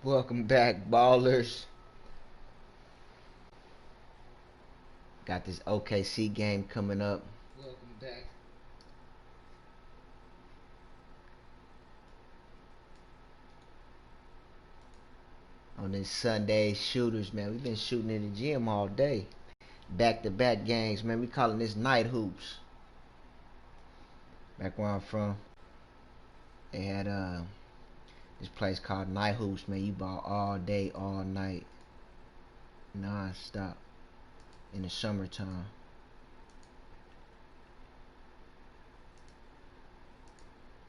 Welcome back, ballers. Got this OKC game coming up. Welcome back. On this Sunday shooters, man. We've been shooting in the gym all day. Back-to-back games, man. We calling this night hoops. Back where I'm from, they had this place called Night Hoops, man. You ball all day, all night, non-stop in the summertime.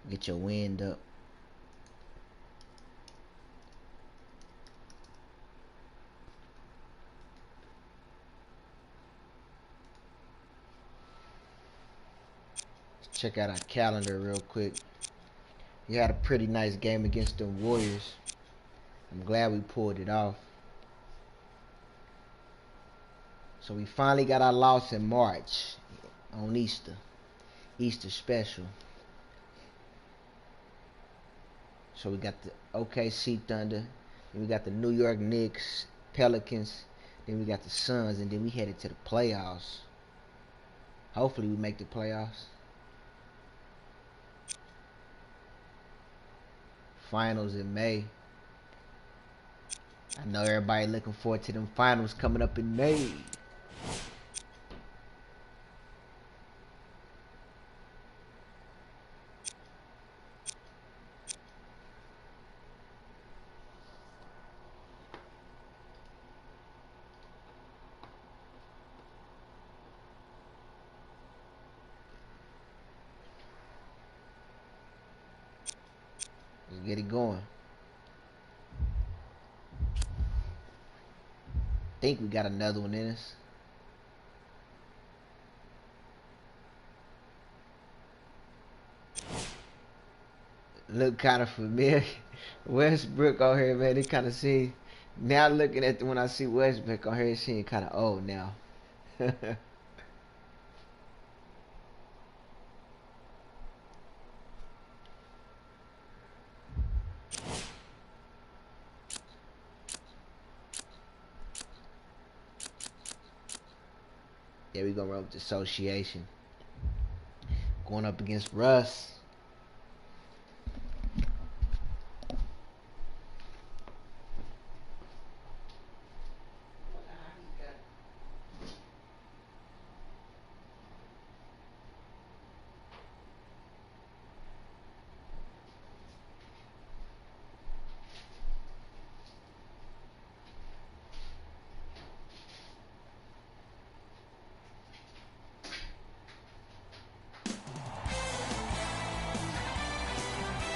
Get your wind up. Let's check out our calendar real quick. We had a pretty nice game against the Warriors. I'm glad we pulled it off. So we finally got our loss in March on Easter. Easter special. So we got the OKC Thunder, then we got the New York Knicks, Pelicans, then we got the Suns, and then we headed to the playoffs. Hopefully we make the playoffs. Finals in May. I know everybody looking forward to them finals coming up in May. Let's get it going. Think we got another one in us. Look kind of familiar. Westbrook on here, man. It kind of seems. Now looking at when I see Westbrook on here, it seems kind of old now. Yeah, we gonna run with the association. Going up against Russ.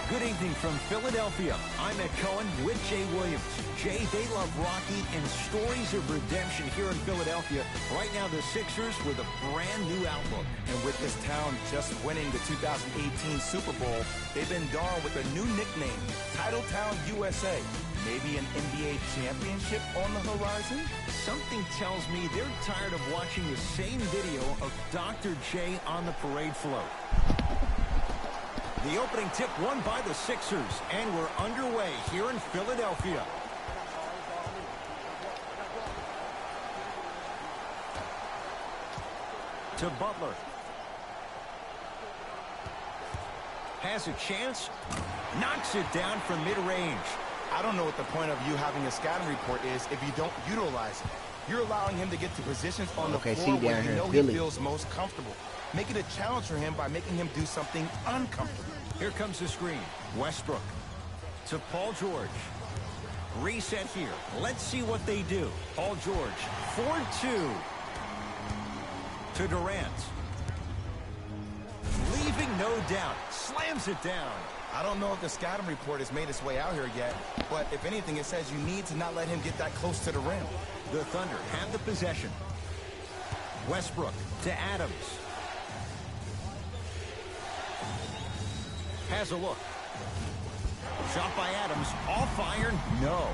Good evening from Philadelphia. I'm Ed Cohen with Jay Williams. Jay, they love Rocky and stories of redemption here in Philadelphia. Right now, the Sixers with a brand new outlook. And with this town just winning the 2018 Super Bowl, they've been darned with a new nickname, Titletown USA. Maybe an NBA championship on the horizon? Something tells me they're tired of watching the same video of Dr. J on the parade float. The opening tip won by the Sixers, and we're underway here in Philadelphia. To Butler. Has a chance. Knocks it down from mid-range. I don't know what the point of you having a scouting report is if you don't utilize it. You're allowing him to get to positions on the floor where you know he feels most comfortable. Make it a challenge for him by making him do something uncomfortable. Here comes the screen. Westbrook to Paul George. Reset here. Let's see what they do. Paul George, 4-2. To Durant. Leaving no doubt. Slams it down. I don't know if the scouting report has made its way out here yet, but if anything, it says you need to not let him get that close to the rim. The Thunder have the possession. Westbrook to Adams. Has a look. Shot by Adams. Off iron. No.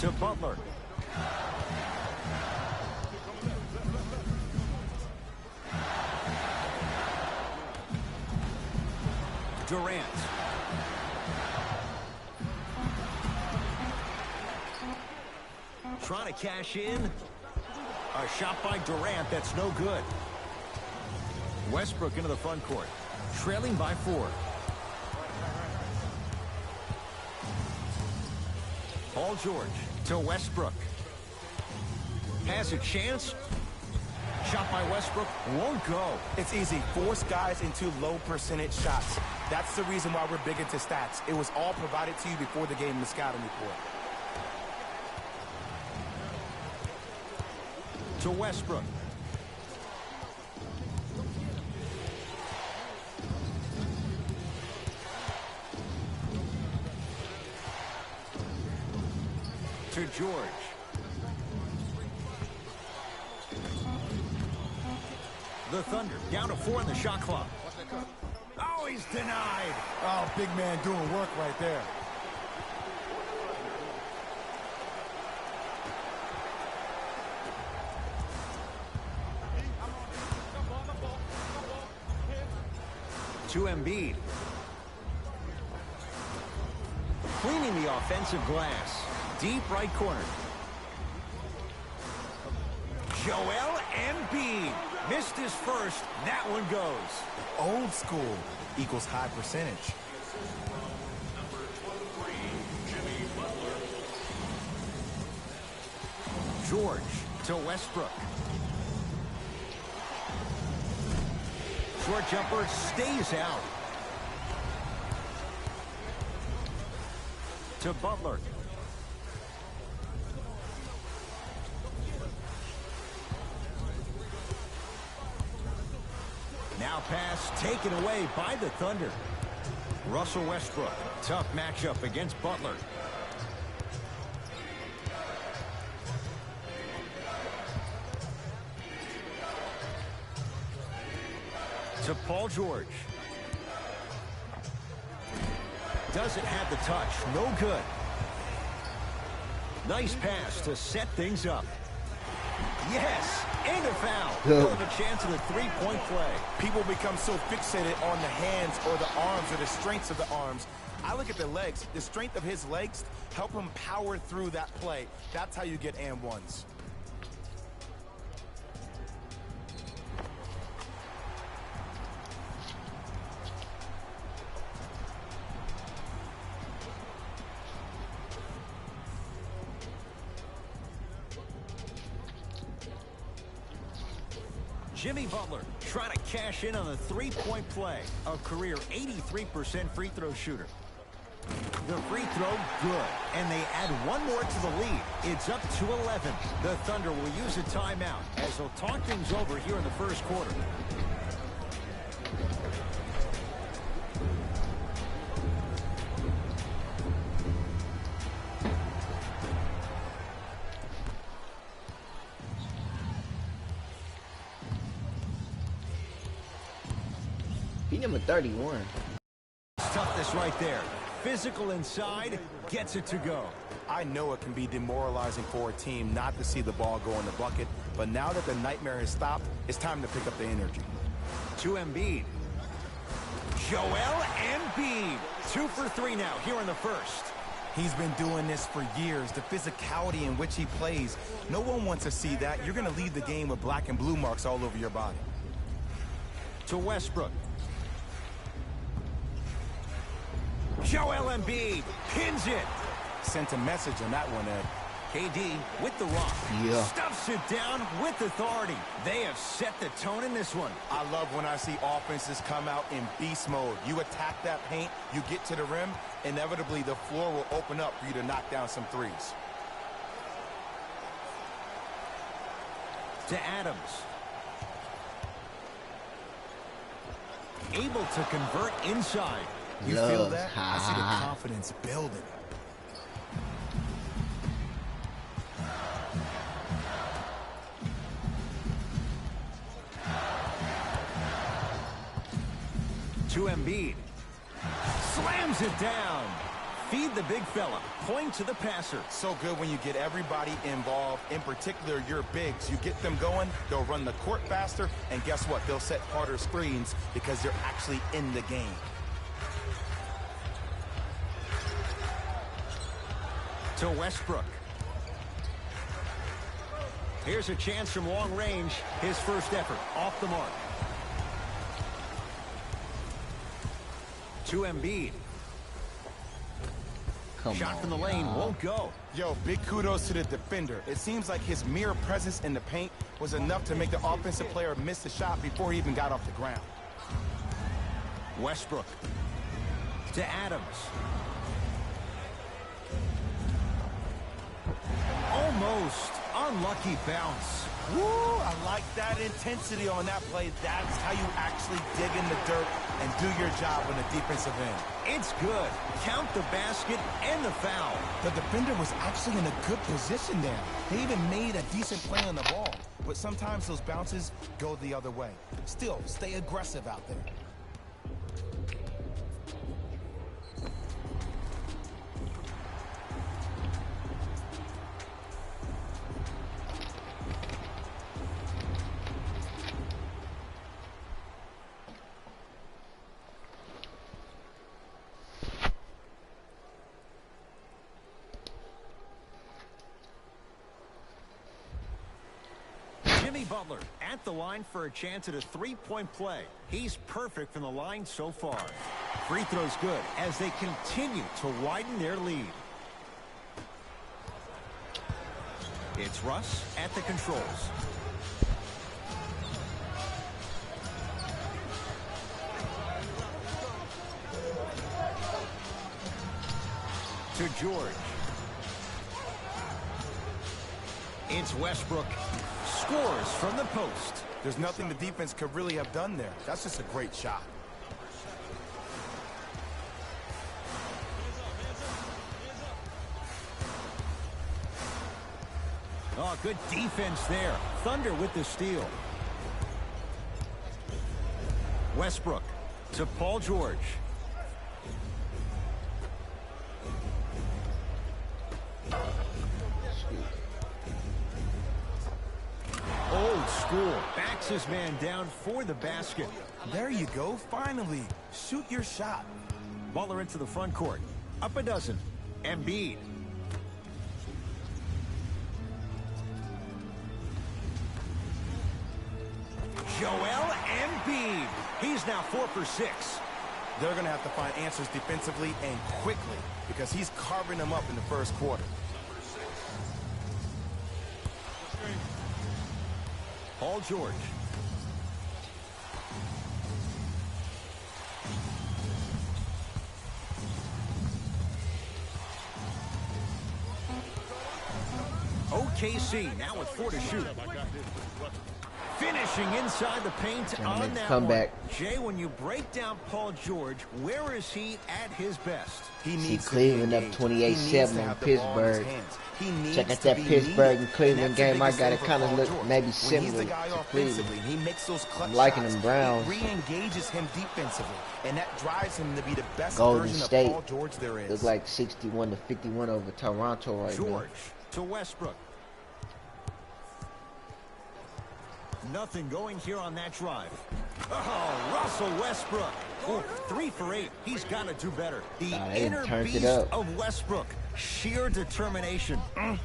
To Butler. Durant. trying to cash in. A shot by Durant that's no good. Westbrook into the front court, trailing by 4. Paul George to Westbrook. Has a chance. Shot by Westbrook won't go. It's easy. Force guys into low percentage shots. That's the reason why we're big into stats. It was all provided to you before the game in the scouting report. To Westbrook. To George. The Thunder down to 4 in the shot clock. Oh, he's denied. Oh, big man doing work right there. To Embiid. Cleaning the offensive glass. Deep right corner. Joel Embiid. Missed his first. That one goes. Old school equals high percentage. George to Westbrook. Short jumper stays out. To Butler. Now pass taken away by the Thunder. Russell Westbrook. Tough matchup against Butler. To Paul George. Doesn't have the touch. No good. Nice pass to set things up. Yes, and a foul. They'll have a chance of the three-point play. People become so fixated on the hands or the arms or the strengths of the arms. I look at the legs. The strength of his legs help him power through that play. That's how you get and ones. Jimmy Butler trying to cash in on the three-point play. A career 83% free throw shooter. The free throw, good. And they add one more to the lead. It's up to 11. The Thunder will use a timeout as they'll talk things over here in the first quarter. He number 31. Toughness right there. Physical inside, gets it to go. I know it can be demoralizing for a team not to see the ball go in the bucket, but now that the nightmare has stopped, it's time to pick up the energy. To Embiid. Joel Embiid. 2 for 3 now here in the first. He's been doing this for years. The physicality in which he plays, no one wants to see that. You're going to leave the game with black and blue marks all over your body. To Westbrook. Joel Embiid pins it. Sent a message on that one, Ed. KD with the rock. Yeah. Stuffs it down with authority. They have set the tone in this one. I love when I see offenses come out in beast mode. You attack that paint, you get to the rim, inevitably the floor will open up for you to knock down some threes. To Adams. Able to convert inside. You feel that? I see the confidence building. To Embiid. Slams it down. Feed the big fella. Point to the passer. So good when you get everybody involved, in particular your bigs. You get them going, they'll run the court faster, and guess what? They'll set harder screens because they're actually in the game. To Westbrook. Here's a chance from long range. His first effort off the mark. To Embiid. Shot from the lane won't go. Yo, big kudos to the defender. It seems like his mere presence in the paint was enough to make the offensive player miss the shot before he even got off the ground. Westbrook to Adams. Almost unlucky bounce. Woo! I like that intensity on that play. That's how you actually dig in the dirt and do your job on the defensive end. It's good. Count the basket and the foul. The defender was actually in a good position there. They even made a decent play on the ball. But sometimes those bounces go the other way. Still, stay aggressive out there. Butler at the line for a chance at a three-point play. He's perfect from the line so far. Free throw's good as they continue to widen their lead. It's Russ at the controls. To George. It's Westbrook. Scores from the post. There's nothing the defense could really have done there. That's just a great shot. Oh, good defense there. Thunder with the steal. Westbrook to Paul George. Old school. Backs his man down for the basket. There you go. Finally. Shoot your shot. Butler into the front court. Up a dozen. Embiid. Joel Embiid. He's now 4 for 6. They're going to have to find answers defensively and quickly because he's carving them up in the first quarter. Paul George. OKC now with 4 to shoot. Finishing inside the paint on that comeback. One. Jay, when you break down Paul George, where is he at his best? He needs Cleveland up 28-7 on Pittsburgh. Check out that Pittsburgh and Cleveland game. I got it kind of look maybe similar to Cleveland. He makes those clutch I'm liking shots. them Browns. It re-engages him defensively, and that drives him to be the best Golden version State of Paul George there is. Look like 61-51 over Toronto right now. George to Westbrook. Nothing going here on that drive. Oh, Russell Westbrook. Oh, 3 for 8. He's got to do better. The inner beast of Westbrook. Sheer determination. I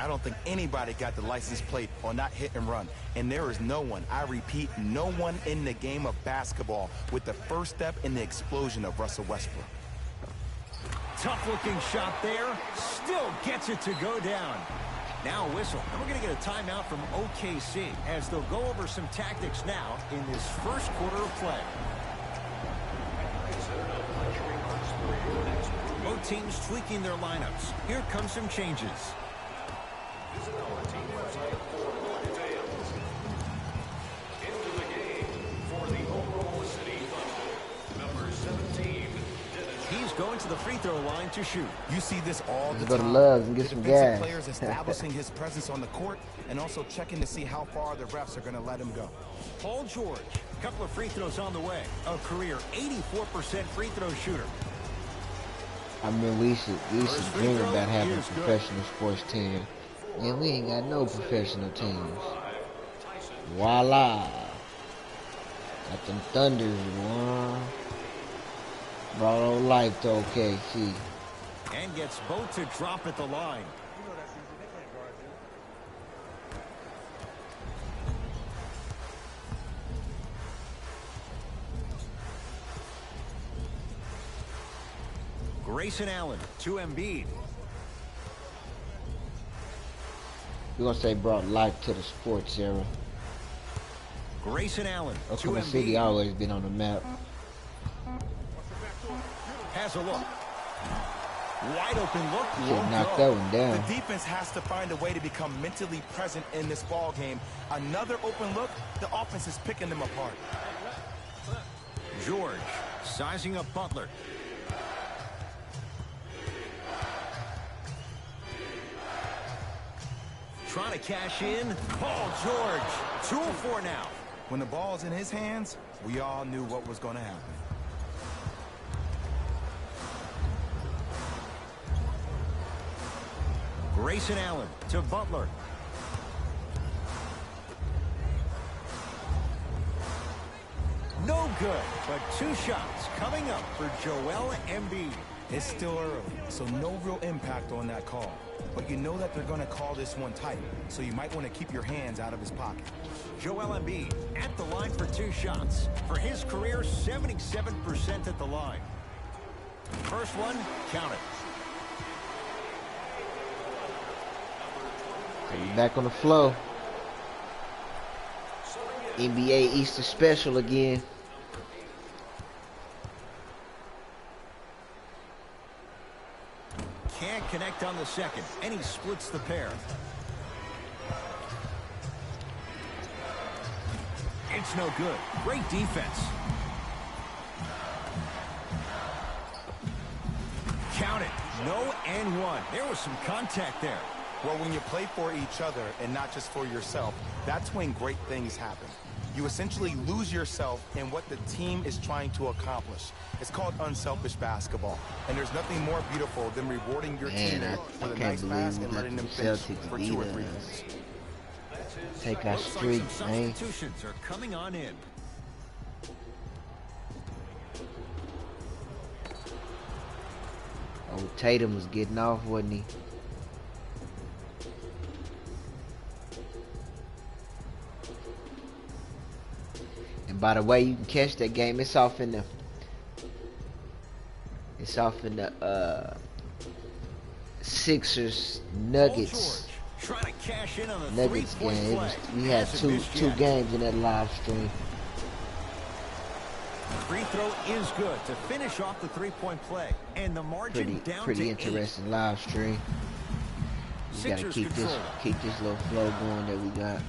don't think anybody got the license plate on that hit and run. And there is no one, I repeat, no one in the game of basketball with the first step in the explosion of Russell Westbrook. Tough-looking shot there. Still gets it to go down. Now a whistle, and we're going to get a timeout from OKC as they'll go over some tactics now in this first quarter of play. Both teams tweaking their lineups. Here come some changes. He's going to the free throw line to shoot. You see this all the time. Go to Loves and get some gas. Players establishing his presence on the court and also checking to see how far the refs are going to let him go. Paul George, a couple of free throws on the way. A career 84% free throw shooter. I mean, we should dream about having a professional sports team. And we ain't got no professional teams. Voila. Got them Thunders, boy. Brought on life to OKC. And gets both to drop at the line. Grayson Allen to Embiid. We're going to say brought life to the sports era. Grayson Allen to Oklahoma Embiid. City always been on the map. Has a look. Wide open look. Should knock that one down. The defense has to find a way to become mentally present in this ball game. Another open look, the offense is picking them apart. George sizing up Butler. Trying to cash in. Paul George. 2 of 4 now. When the ball's in his hands, we all knew what was going to happen. Grayson Allen to Butler. No good, but 2 shots coming up for Joel Embiid. It's still early, so no real impact on that call. But you know that they're going to call this one tight, so you might want to keep your hands out of his pocket. Joel Embiid at the line for 2 shots. For his career, 77% at the line. First one, count it. Back on the flow. NBA Easter special again. Can't connect on the second, and he splits the pair. It's no good. Great defense. Count it. No and 1. There was some contact there. Well, when you play for each other and not just for yourself, that's when great things happen. You essentially lose yourself in what the team is trying to accomplish. It's called unselfish basketball. And there's nothing more beautiful than rewarding your teammate for the nice pass and letting them finish for 2 or 3 points. Take our streak, man. Substitutions are coming on in. Oh, Tatum was getting off, wasn't he? And by the way, you can catch that game. It's off in the Sixers Nuggets. Trying to cash in on the Nuggets game. We had two games in that live stream. Free throw is good to finish off the 3-point play, and the margin down pretty to interesting 8. Live stream. We gotta keep this little flow going that we got.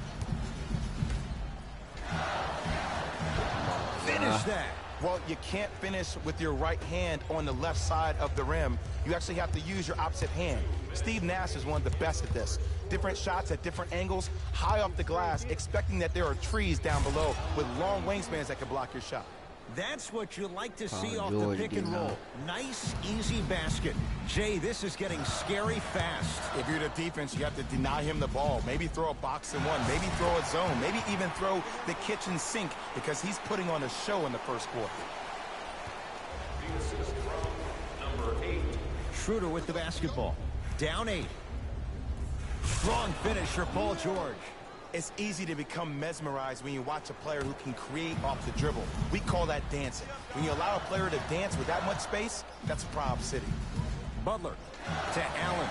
Finish that. Well, you can't finish with your right hand on the left side of the rim. You actually have to use your opposite hand. Steve Nash is one of the best at this. Different shots at different angles, high off the glass, expecting that there are trees down below with long wingspans that can block your shot. That's what you like to see off the pick and roll. Nice, easy basket. Jay, this is getting scary fast. If you're the defense, you have to deny him the ball. Maybe throw a box and one. Maybe throw a zone. Maybe even throw the kitchen sink because he's putting on a show in the first quarter. Number 8. Schroeder with the basketball. Down 8. Strong finish for Paul George. It's easy to become mesmerized when you watch a player who can create off the dribble. We call that dancing. When you allow a player to dance with that much space, that's Prob City. Butler to Allen.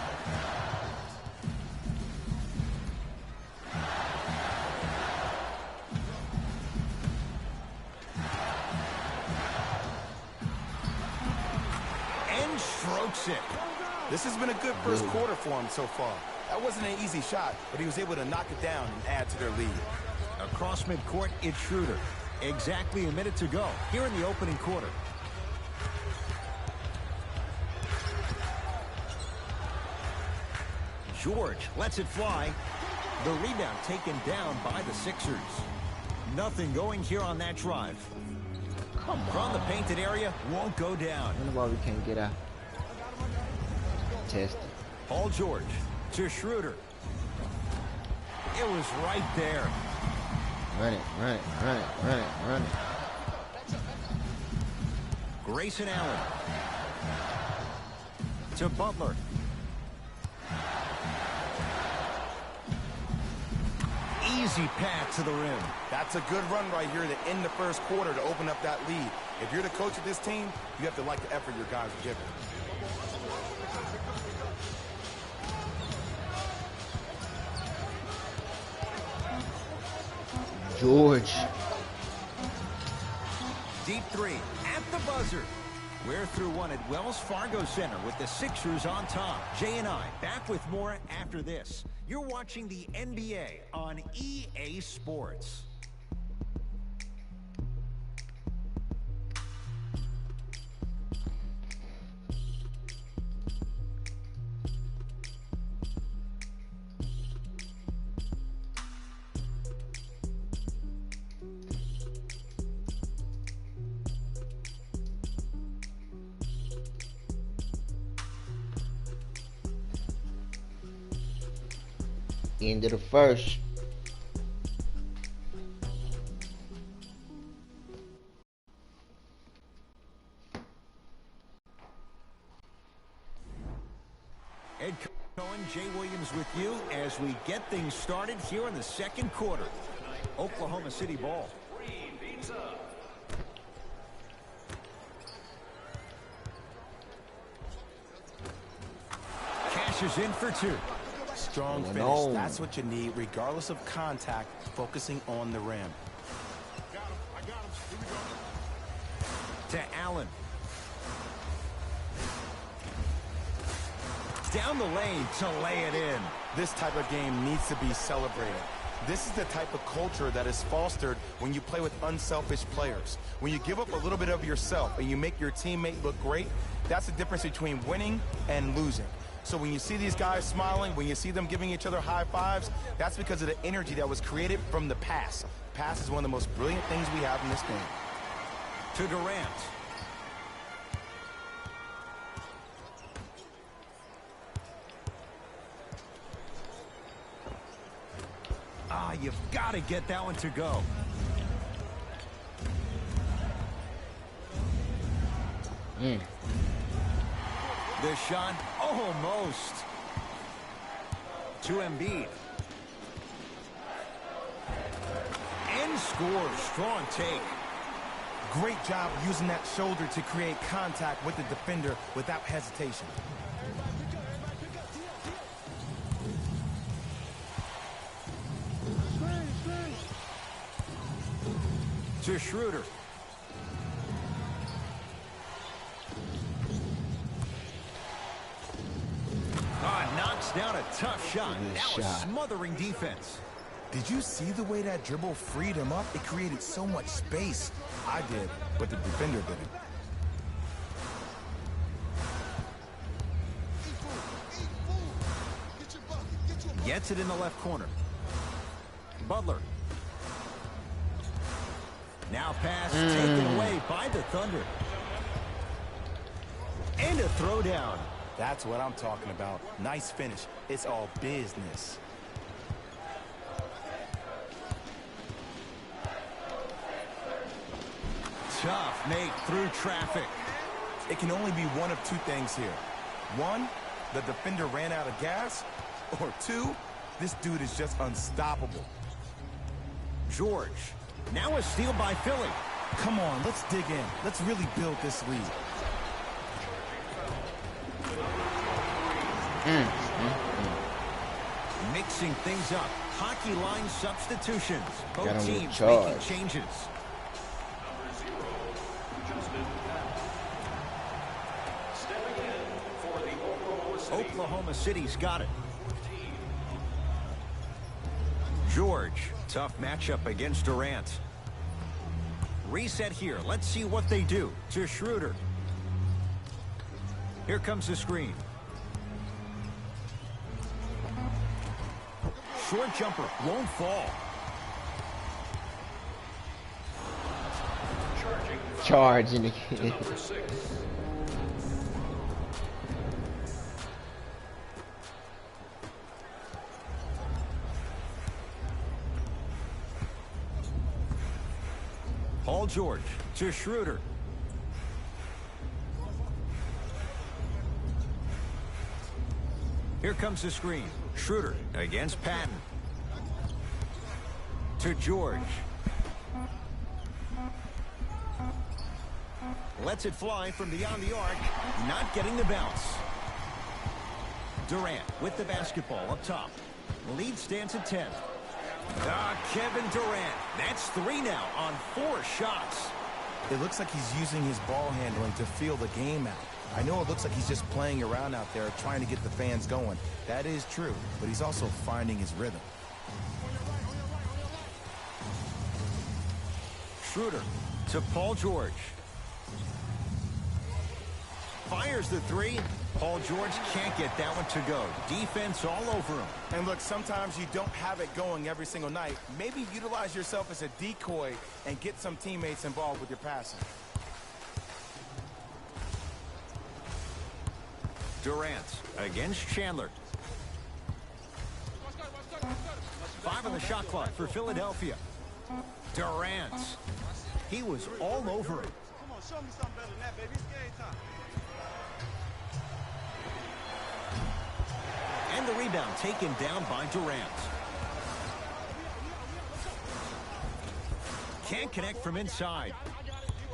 And strokes it. This has been a good first quarter for him so far. That wasn't an easy shot, but he was able to knock it down and add to their lead. Across midcourt, it's Schroeder. Exactly a minute to go here in the opening quarter. George lets it fly. The rebound taken down by the Sixers. Nothing going here on that drive. Come on. From the painted area, won't go down. I don't know why we can't get out. Test it. Paul George to Schroeder. It was right there. Run it, run it, run it, run it, run it. Grayson Allen to Butler. Easy pass to the rim. That's a good run right here to end the first quarter to open up that lead. If you're the coach of this team, you have to like the effort your guys are giving. George. Deep three at the buzzer. We're through one at Wells Fargo Center with the Sixers on top. Jay and I back with more after this. You're watching the NBA on EA Sports. End of the first. Ed Cohen, Jay Williams with you as we get things started here in the second quarter. Oklahoma City ball. Cash is in for two. Strong finish. That's what you need, regardless of contact, focusing on the rim. I got him. Here we go. To Allen. Down the lane to lay it in. This type of game needs to be celebrated. This is the type of culture that is fostered when you play with unselfish players. When you give up a little bit of yourself and you make your teammate look great, that's the difference between winning and losing. So when you see these guys smiling, when you see them giving each other high fives, that's because of the energy that was created from the pass. Pass is one of the most brilliant things we have in this game. To Durant. You've got to get that one to go. The shot almost. To Embiid. And scores. Strong take. Great job using that shoulder to create contact with the defender without hesitation. To Schroeder. Knocks down a tough shot. That was smothering defense. Did you see the way that dribble freed him up? It created so much space. I did, but the defender didn't. Gets it in the left corner. Butler. Now pass taken away by the Thunder. And a throwdown. That's what I'm talking about. Nice finish. It's all business. Tough make through traffic. It can only be one of two things here. One, the defender ran out of gas. Or two, this dude is just unstoppable. George. Now a steal by Philly. Come on, let's dig in. Let's really build this lead. Mixing things up. Hockey line substitutions. Both teams making changes. Oklahoma City's got it. George, tough matchup against Durant. Reset here. Let's see what they do. To Schroeder. Here comes the screen. Short jumper won't fall. Charging again. Paul George to Schroeder. Here comes the screen. Schroeder against Patton. To George. Lets it fly from beyond the arc. Not getting the bounce. Durant with the basketball up top. Lead stands at 10. Kevin Durant. That's 3 now on 4 shots. It looks like he's using his ball handling to feel the game out. I know it looks like he's just playing around out there trying to get the fans going. That is true, but he's also finding his rhythm. Schroeder to Paul George. Fires the 3. Paul George can't get that one to go. Defense all over him. And look, sometimes you don't have it going every single night. Maybe utilize yourself as a decoy and get some teammates involved with your passing. Durant against Chandler. 5 on the shot clock for Philadelphia. Durant. He was all over him. Come on, show me something better than that, baby. It's game time. And the rebound taken down by Durant. Can't connect from inside.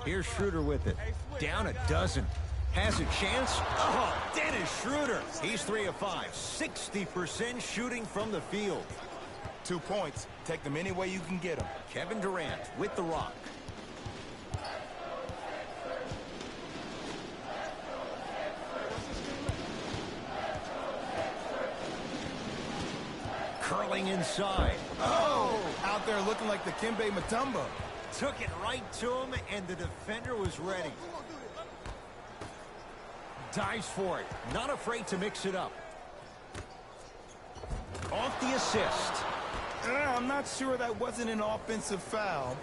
Here's Schroeder with it. Down a dozen. Has a chance. Oh, Dennis Schroeder. He's 3 of 5. 60% shooting from the field. 2 points. Take them any way you can get them. Kevin Durant with the rock. Curling inside. Oh! Out there looking like the Kimbe Mutombo. Took it right to him, and the defender was ready. Dives for it. Not afraid to mix it up. Off the assist. I'm not sure that wasn't an offensive foul,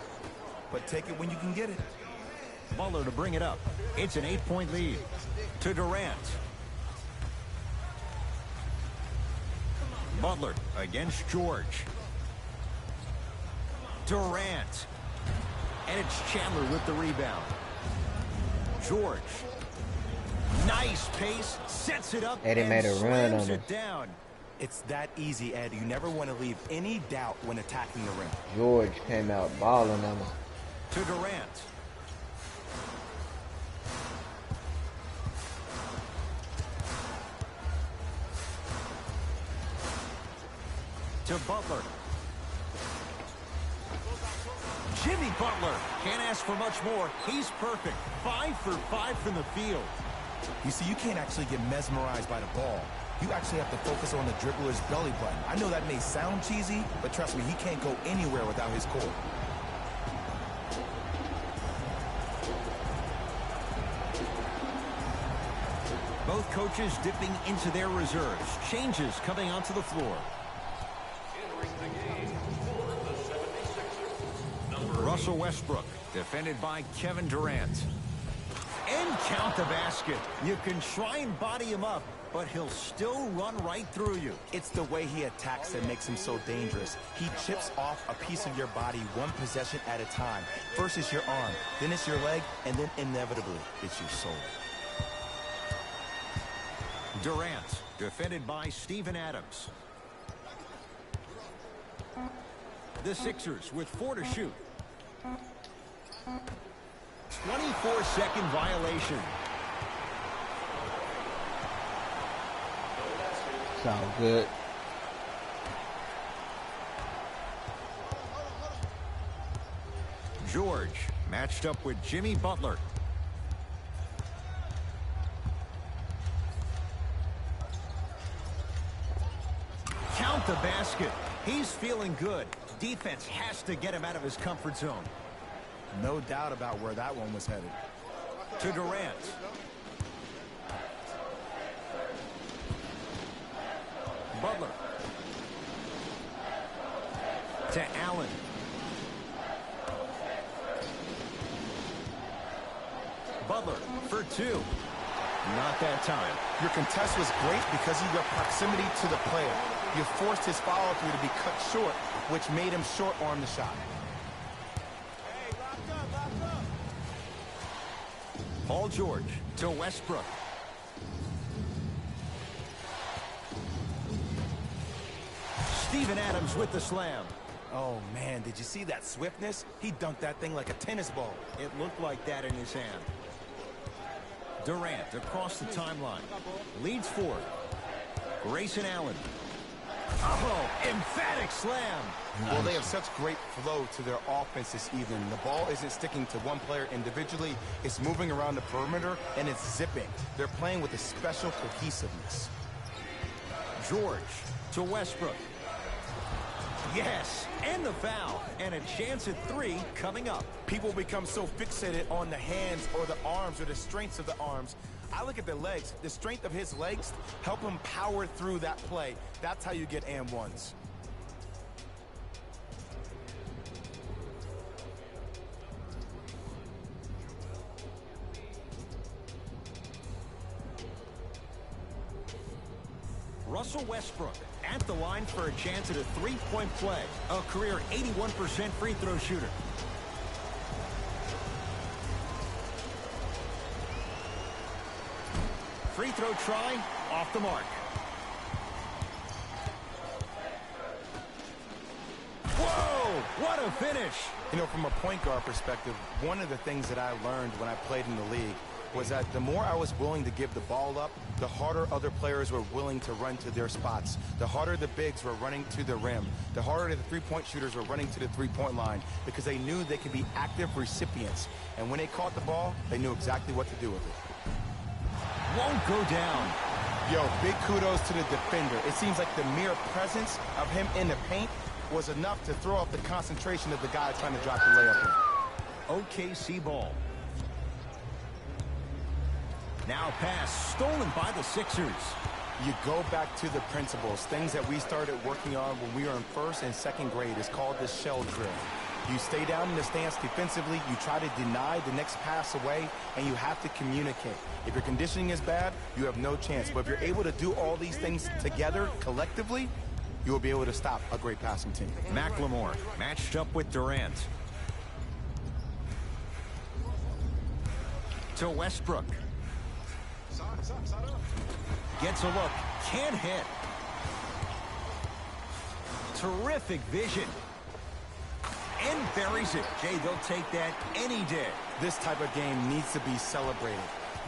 but take it when you can get it. Butler to bring it up. It's an 8-point lead. To Durant. Butler against George. Durant. And it's Chandler with the rebound. George. Nice pace. Sets it up Eddie made a run on it down. It's that easy, Ed. You never want to leave any doubt when attacking the rim. George came out balling on him. To Durant. To Butler. Jimmy Butler can't ask for much more. He's perfect. 5 for 5 from the field. You see, you can't actually get mesmerized by the ball. You actually have to focus on the dribbler's belly button. I know that may sound cheesy, but trust me, he can't go anywhere without his core. Both coaches dipping into their reserves. Changes coming onto the floor. Russell Westbrook, defended by Kevin Durant. And count the basket. You can try and body him up, but he'll still run right through you. It's the way he attacks that makes him so dangerous. He chips off a piece of your body one possession at a time. First it's your arm, then it's your leg, and then inevitably it's your soul. Durant, defended by Steven Adams. The Sixers with 4 to shoot. 24-second violation. It's all good. George matched up with Jimmy Butler. Count the basket. He's feeling good. Defense has to get him out of his comfort zone. No doubt about where that one was headed. To Durant. Butler. To Allen. Butler for 2. Not that time. Your contest was great because of your proximity to the player. You forced his follow-through to be cut short, which made him short-arm the shot. Hey, lock up. Paul George to Westbrook. Steven Adams with the slam. Oh, man, did you see that swiftness? He dunked that thing like a tennis ball. It looked like that in his hand. Durant across the timeline. Leads 4. Grayson Allen. Oh, emphatic slam. Nice. Well, they have such great flow to their offense this evening. The ball isn't sticking to one player individually. It's moving around the perimeter, and it's zipping. They're playing with a special cohesiveness. George to Westbrook. Yes, and the foul. And a chance at 3 coming up. People become so fixated on the hands or the arms or the strengths of the arms. I look at the legs. The strength of his legs help him power through that play. That's how you get and ones. Russell Westbrook at the line for a chance at a 3-point play. A career 81% free throw shooter. Free throw try off the mark. Whoa, what a finish. You know, from a point guard perspective, one of the things that I learned when I played in the league was that the more I was willing to give the ball up, the harder other players were willing to run to their spots. The harder the bigs were running to the rim. The harder the three-point shooters were running to the three-point line because they knew they could be active recipients. And when they caught the ball, they knew exactly what to do with it. Won't go down. Yo, big kudos to the defender. It seems like the mere presence of him in the paint was enough to throw off the concentration of the guy trying to drop the layup in. OKC ball. Now pass stolen by the Sixers. You go back to the principles, things that we started working on when we were in first and second grade. It's called the shell drill. You stay down in the stance defensively, you try to deny the next pass away, and you have to communicate. If your conditioning is bad, you have no chance. But if you're able to do all these things together, collectively, you will be able to stop a great passing team. McLemore matched up with Durant. To Westbrook. Gets a look. Can't hit. Terrific vision. And buries it. Jay, they'll take that any day. This type of game needs to be celebrated.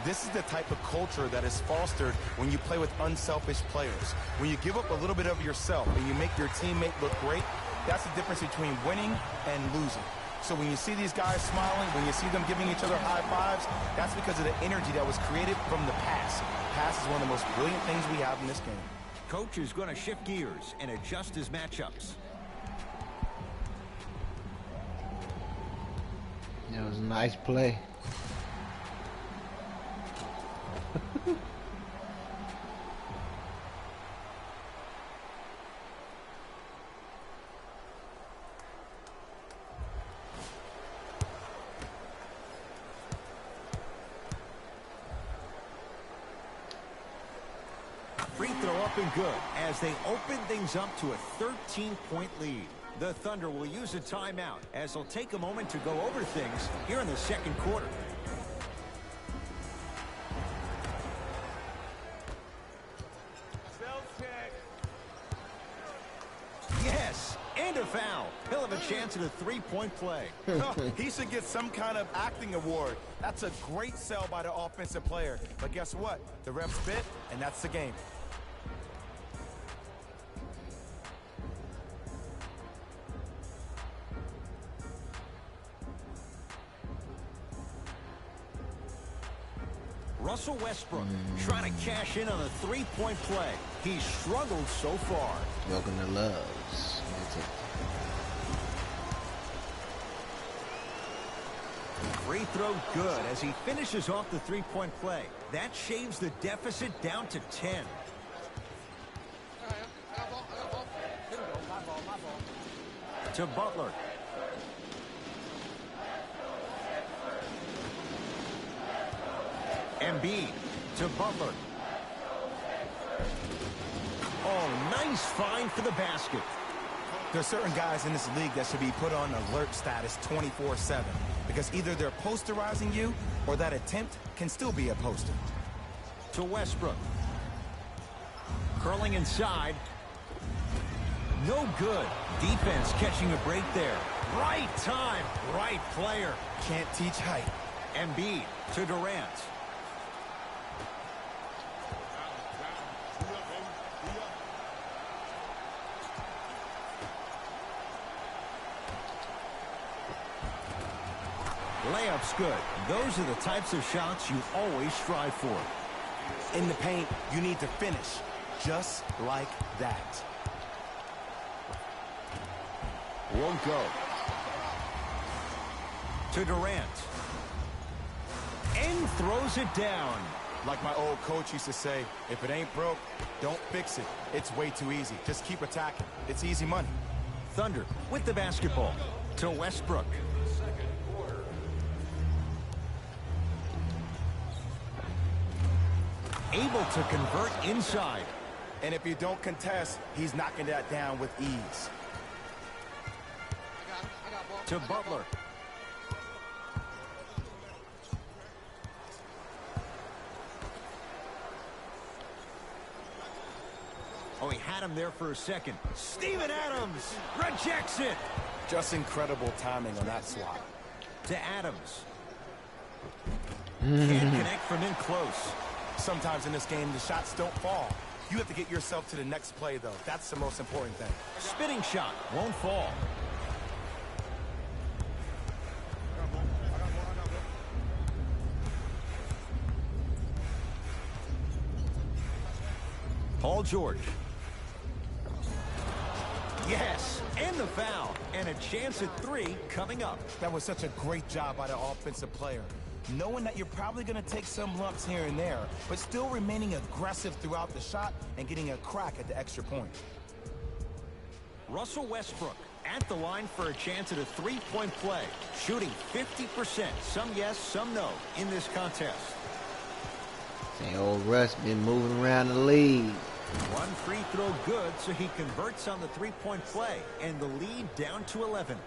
This is the type of culture that is fostered when you play with unselfish players. When you give up a little bit of yourself and you make your teammate look great, that's the difference between winning and losing. So when you see these guys smiling, when you see them giving each other high fives, that's because of the energy that was created from the pass. Pass is one of the most brilliant things we have in this game. Coach is going to shift gears and adjust his matchups. That was a nice play. Free throw up and good as they open things up to a 13-point lead. The Thunder will use a timeout as they'll take a moment to go over things here in the second quarter. Yes, and a foul. He'll have a chance at a 3-point play. He should get some kind of acting award. That's a great sell by the offensive player. But guess what? The refs bit, and that's the game. Russell Westbrook trying to cash in on a 3-point play. He's struggled so far. Welcome to Loves. Free throw good as he finishes off the 3-point play. That shaves the deficit down to 10. To Butler. Embiid to Butler. Oh, nice find for the basket. There's certain guys in this league that should be put on alert status 24/7 because either they're posterizing you or that attempt can still be a poster. To Westbrook. Curling inside. No good. Defense catching a break there. Right time, right player. Can't teach height. Embiid to Durant. Layup's good. Those are the types of shots you always strive for. In the paint, you need to finish just like that. Won't go. To Durant. And throws it down. Like my old coach used to say, if it ain't broke, don't fix it. It's way too easy. Just keep attacking. It's easy money. Thunder with the basketball. To Westbrook. Able to convert inside. And if you don't contest, he's knocking that down with ease. To Butler. Oh, he had him there for a second. Steven Adams rejects it. Just incredible timing on that swat. To Adams. Can't connect from in close. Sometimes in this game, the shots don't fall. You have to get yourself to the next play, though. That's the most important thing. Spinning shot won't fall. Paul George. Yes, and the foul. And a chance at 3 coming up. That was such a great job by the offensive player. Knowing that you're probably going to take some lumps here and there, but still remaining aggressive throughout the shot and getting a crack at the extra point. Russell Westbrook at the line for a chance at a 3-point play. Shooting 50%. Some yes, some no in this contest. Say old Russ been moving around the league. One free throw good, so he converts on the 3-point play, and the lead down to 11.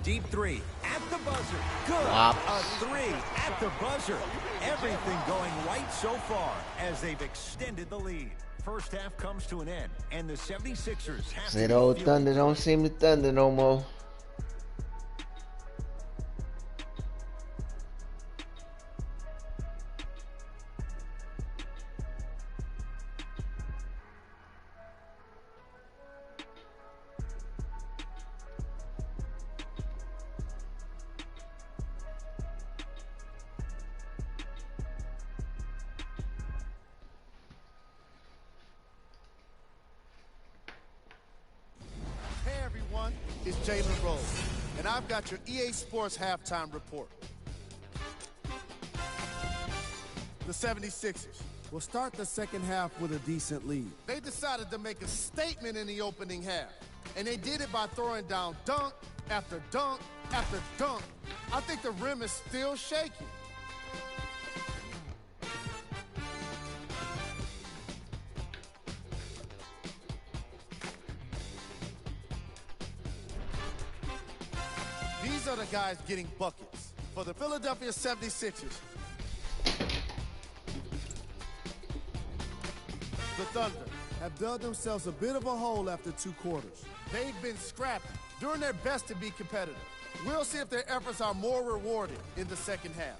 Deep 3 at the buzzer. Good. Wow. A 3 at the buzzer. Everything going right so far as they've extended the lead. First half comes to an end, and the 76ers have That old Thunder don't seem to thunder no more. It's Jalen Rose, and I've got your EA Sports halftime report. The 76ers will start the second half with a decent lead. They decided to make a statement in the opening half, and they did it by throwing down dunk after dunk after dunk. I think the rim is still shaking. These are the guys getting buckets for the Philadelphia 76ers. The Thunder have dug themselves a bit of a hole after 2 quarters. They've been scrappy, doing their best to be competitive. We'll see if their efforts are more rewarded in the second half.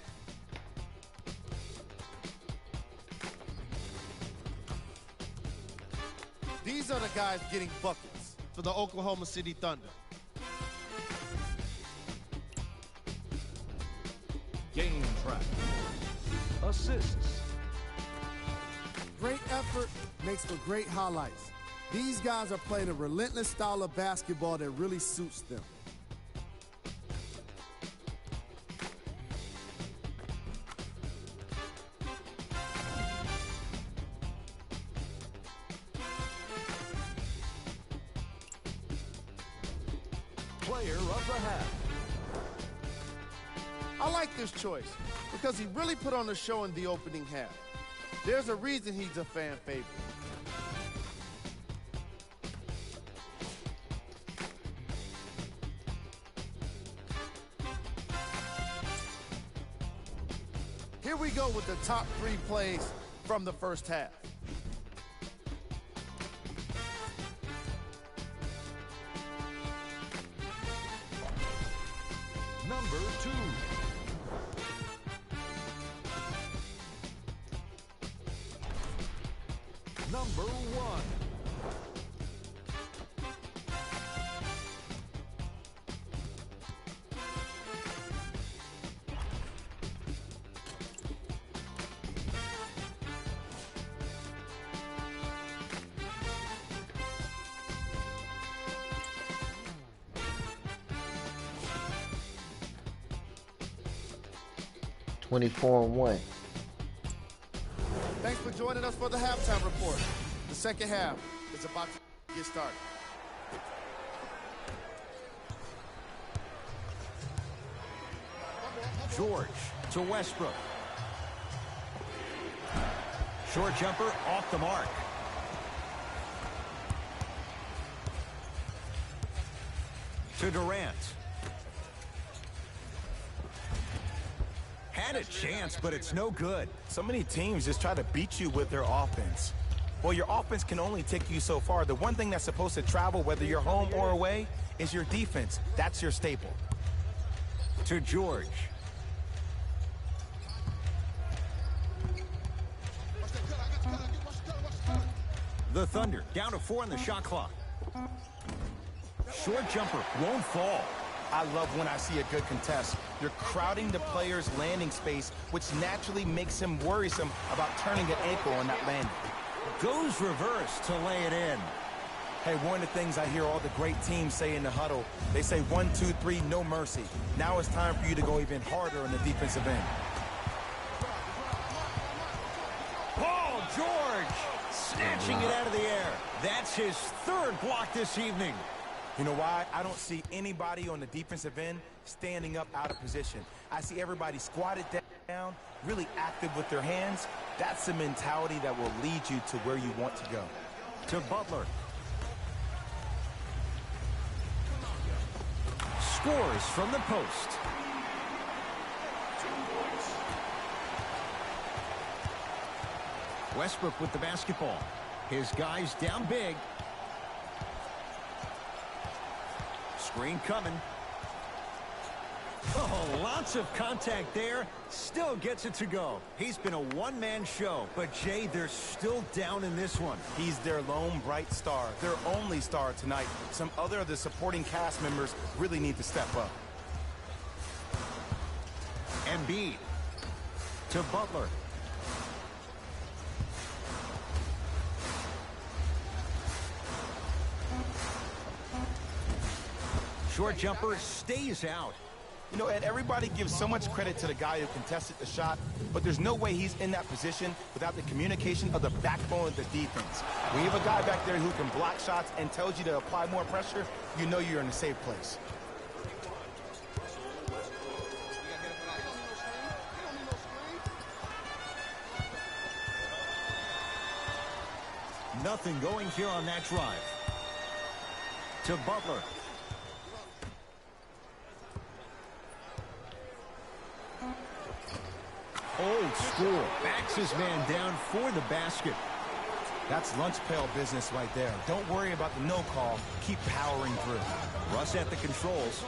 These are the guys getting buckets for the Oklahoma City Thunder. Game track. Assists. Great effort makes for great highlights. These guys are playing a relentless style of basketball that really suits them. Player of the half. I like this choice because he really put on a show in the opening half. There's a reason he's a fan favorite. Here we go with the top 3 plays from the first half. Number 2. 24-1. Thanks for joining us for the halftime report. The second half is about to get started. George to Westbrook. Short jumper off the mark. To Durant. Had a chance, but it's no good. So many teams just try to beat you with their offense. Well, your offense can only take you so far. The one thing that's supposed to travel, whether you're home or away, is your defense. That's your staple. To George. The Thunder down to 4 on the shot clock. Short jumper won't fall. I love when I see a good contest. You're crowding the player's landing space, which naturally makes him worrisome about turning an ankle on that landing. Goes reverse to lay it in. Hey, one of the things I hear all the great teams say in the huddle, they say 1, 2, 3, no mercy. Now it's time for you to go even harder on the defensive end. Paul George snatching it out of the air. That's his third block this evening. You know why? I don't see anybody on the defensive end standing up out of position. I see everybody squatted down, really active with their hands. That's the mentality that will lead you to where you want to go. To Butler. Scores from the post. Westbrook with the basketball. His guys down big. Screen coming. Oh, lots of contact there. Still gets it to go. He's been a one-man show, but Jay, they're still down in this one. He's their lone bright star, their only star tonight. Some other of the supporting cast members really need to step up. Embiid to Butler. Short jumper stays out. You know, Ed, everybody gives so much credit to the guy who contested the shot, but there's no way he's in that position without the communication of the backbone of the defense. When you have a guy back there who can block shots and tells you to apply more pressure, you know you're in a safe place. Nothing going here on that drive. To Butler. Old school. Backs his man down for the basket. That's lunch pail business right there. Don't worry about the no call. Keep powering through. Russ at the controls.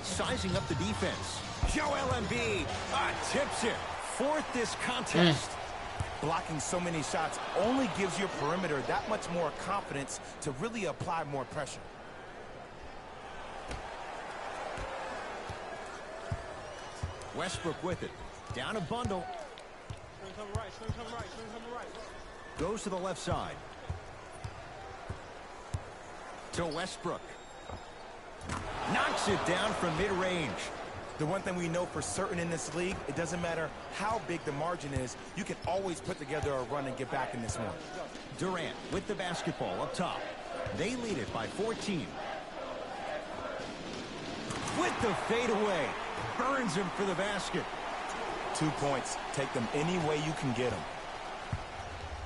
Sizing up the defense. Joel Embiid tips it. Fourth this contest. Blocking so many shots only gives your perimeter that much more confidence to really apply more pressure. Westbrook with it. Down a bundle. Goes to the left side. To Westbrook. Knocks it down from mid-range. The one thing we know for certain in this league, it doesn't matter how big the margin is, you can always put together a run and get back in this one. Durant with the basketball up top. They lead it by 14. With the fadeaway. Burns him for the basket. 2 points. Take them any way you can get them.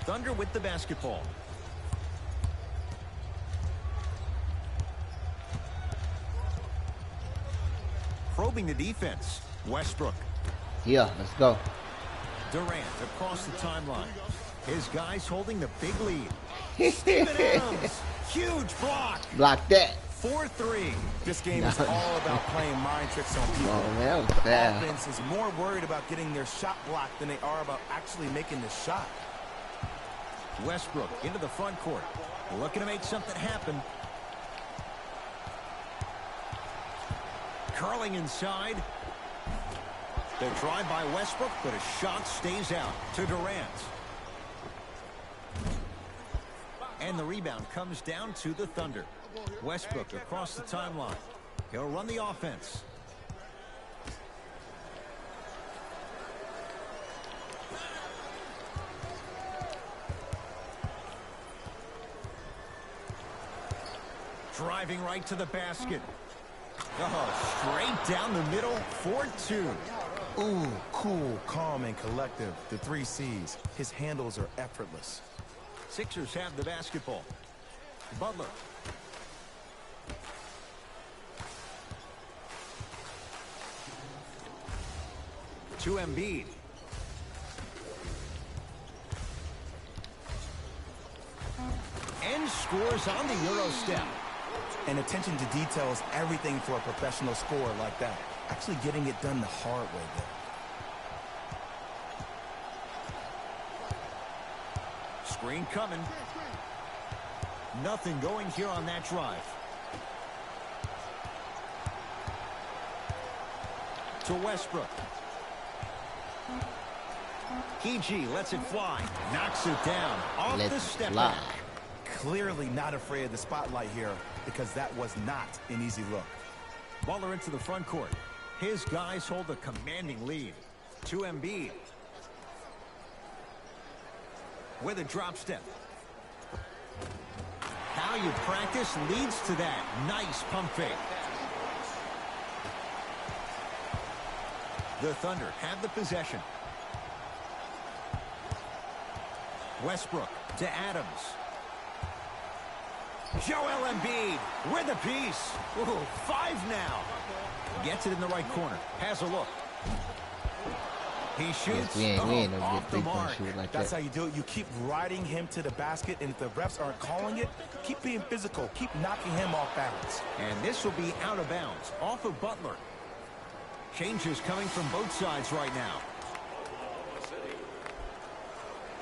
Thunder with the basketball. Probing the defense. Westbrook. Yeah, let's go. Durant across the timeline. His guys holding the big lead. Steven Adams. Huge block. Block that. 4-3. This game is all about playing mind tricks on people. Oh, man, the bad. offense is more worried about getting their shot blocked than they are about actually making the shot. Westbrook into the front court. Looking to make something happen. Curling inside. The drive by Westbrook, but a shot stays out to Durant. And the rebound comes down to the Thunder. Westbrook across the timeline. He'll run the offense. Driving right to the basket. Oh, straight down the middle for two. Ooh, cool, calm, and collective. The 3 C's. His handles are effortless. Sixers have the basketball. Butler. To Embiid. And scores on the Euro step. And attention to detail is everything for a professional scorer like that. Actually getting it done the hard way there. Screen coming. Nothing going here on that drive. To Westbrook. PG lets it fly. Knocks it down. Off the step back. Clearly not afraid of the spotlight here because that was not an easy look. Butler into the front court. His guys hold a commanding lead. To Embiid. With a drop step. How you practice leads to that. Nice pump fake. The Thunder have the possession. Westbrook to Adams. Joel Embiid with the piece. Ooh, 5 now. Gets it in the right corner. Has a look. He shoots. We ain't no off the good mark. shoot like That's that. how you do it. You keep riding him to the basket, and if the refs aren't calling it, keep being physical. Keep knocking him off balance. And this will be out of bounds. Off of Butler. Changes coming from both sides right now.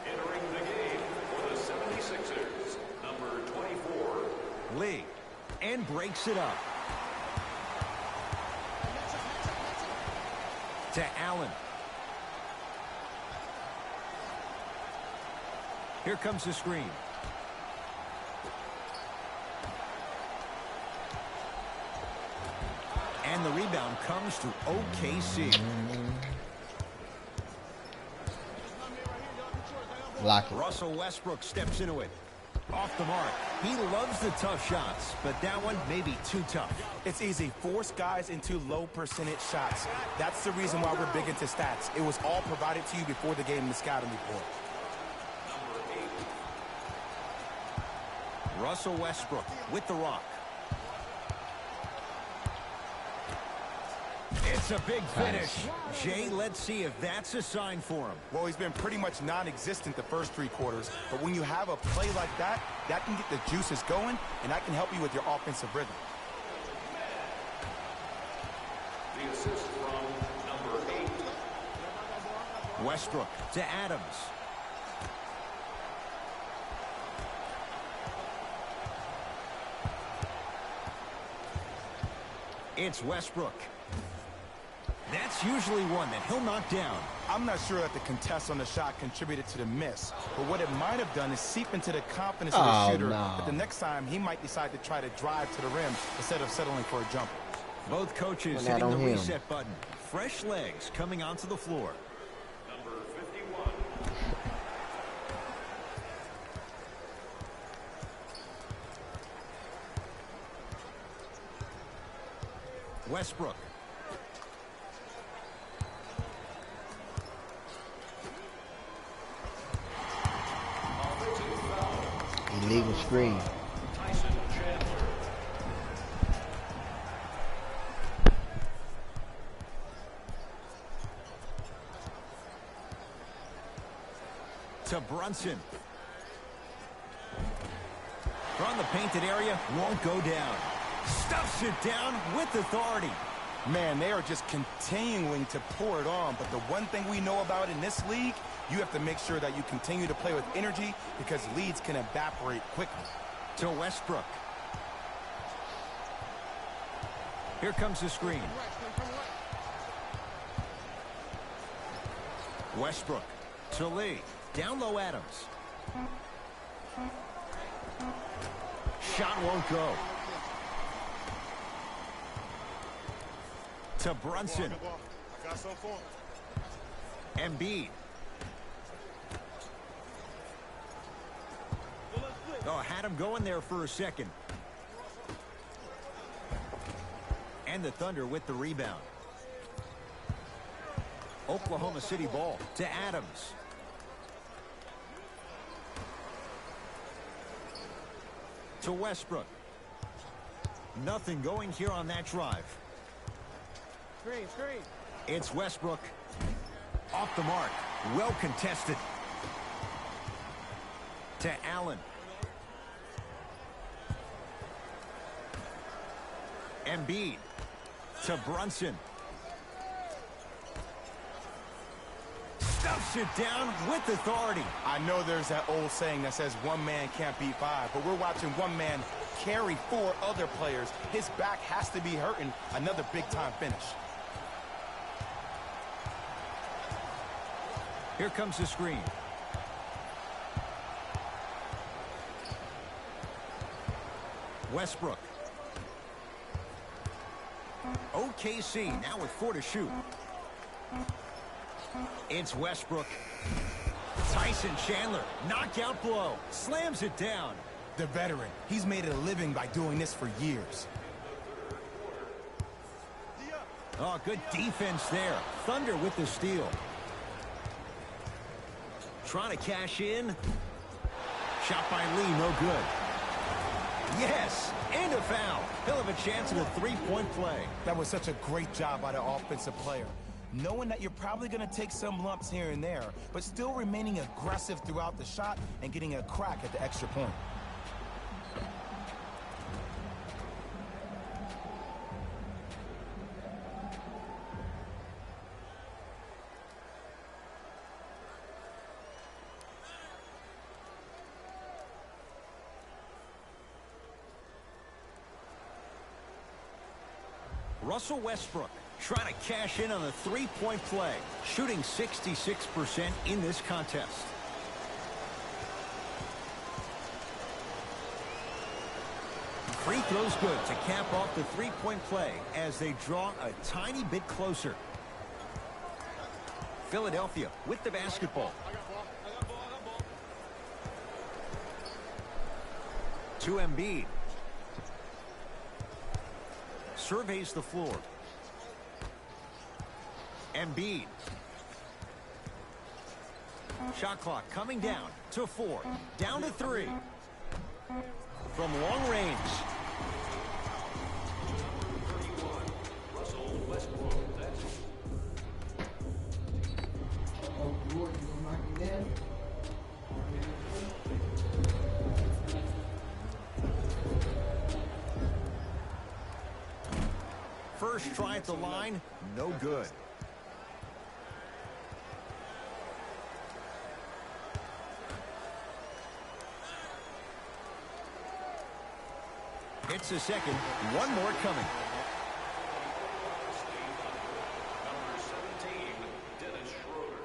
Entering the game for the 76ers, number 24. Lee. And breaks it up. To Allen. Here comes the screen. And the rebound comes to OKC. Block it. Russell Westbrook steps into it. Off the mark. He loves the tough shots, but that one may be too tough. It's easy. Force guys into low percentage shots. That's the reason why we're big into stats. It was all provided to you before the game in the scouting report. Russell Westbrook with the rock. It's a big finish. Jay, let's see if that's a sign for him. Well, he's been pretty much non-existent the first 3 quarters, but when you have a play like that, that can get the juices going, and that can help you with your offensive rhythm. The assist from number 8. Westbrook to Adams. It's Westbrook. That's usually one that he'll knock down. I'm not sure that the contest on the shot contributed to the miss, but what it might have done is seep into the confidence of the shooter. No. But the next time, he might decide to try to drive to the rim instead of settling for a jumper. Both coaches Well, hitting the him. reset button. Fresh legs coming onto the floor. Number 51. Westbrook. Illegal screen. Tyson Chandler. To Brunson. From the painted area, won't go down. Stuffs it down with authority. Man, they are just continuing to pour it on, but the one thing we know about in this league, you have to make sure that you continue to play with energy because leads can evaporate quickly. To Westbrook. Here comes the screen. Westbrook to Lee. Down low Adams. Shot won't go. to Brunson. I got some for him. Embiid. Oh, had him going there for a second. And the Thunder with the rebound. Oklahoma City ball to Adams. To Westbrook. Nothing going here on that drive. Screen. It's Westbrook. Off the mark. Well contested. To Allen. Embiid. To Brunson. Stuffs it down with authority. I know there's that old saying that says one man can't beat five, but we're watching one man carry four other players. His back has to be hurting. Another big-time finish. Here comes the screen. Westbrook. OKC now with 4 to shoot. It's Westbrook. Tyson Chandler, knockout blow, slams it down. The veteran, he's made a living by doing this for years. Oh, good defense there. Thunder with the steal. Trying to cash in. Shot by Lee, no good. Yes, and a foul. He'll have a chance at a three-point play. That was such a great job by the offensive player. Knowing that you're probably going to take some lumps here and there, but still remaining aggressive throughout the shot and getting a crack at the extra point. Russell Westbrook trying to cash in on a three-point play, shooting 66% in this contest. Free throws good to cap off the three-point play as they draw a tiny bit closer. Philadelphia with the basketball. To Embiid. Surveys the floor. Embiid. Shot clock coming down to 4. Down to 3. From long range. Russell Westbrook. First try at the line, no good. Hits the second, one more coming. Number 17, Dennis Schroeder.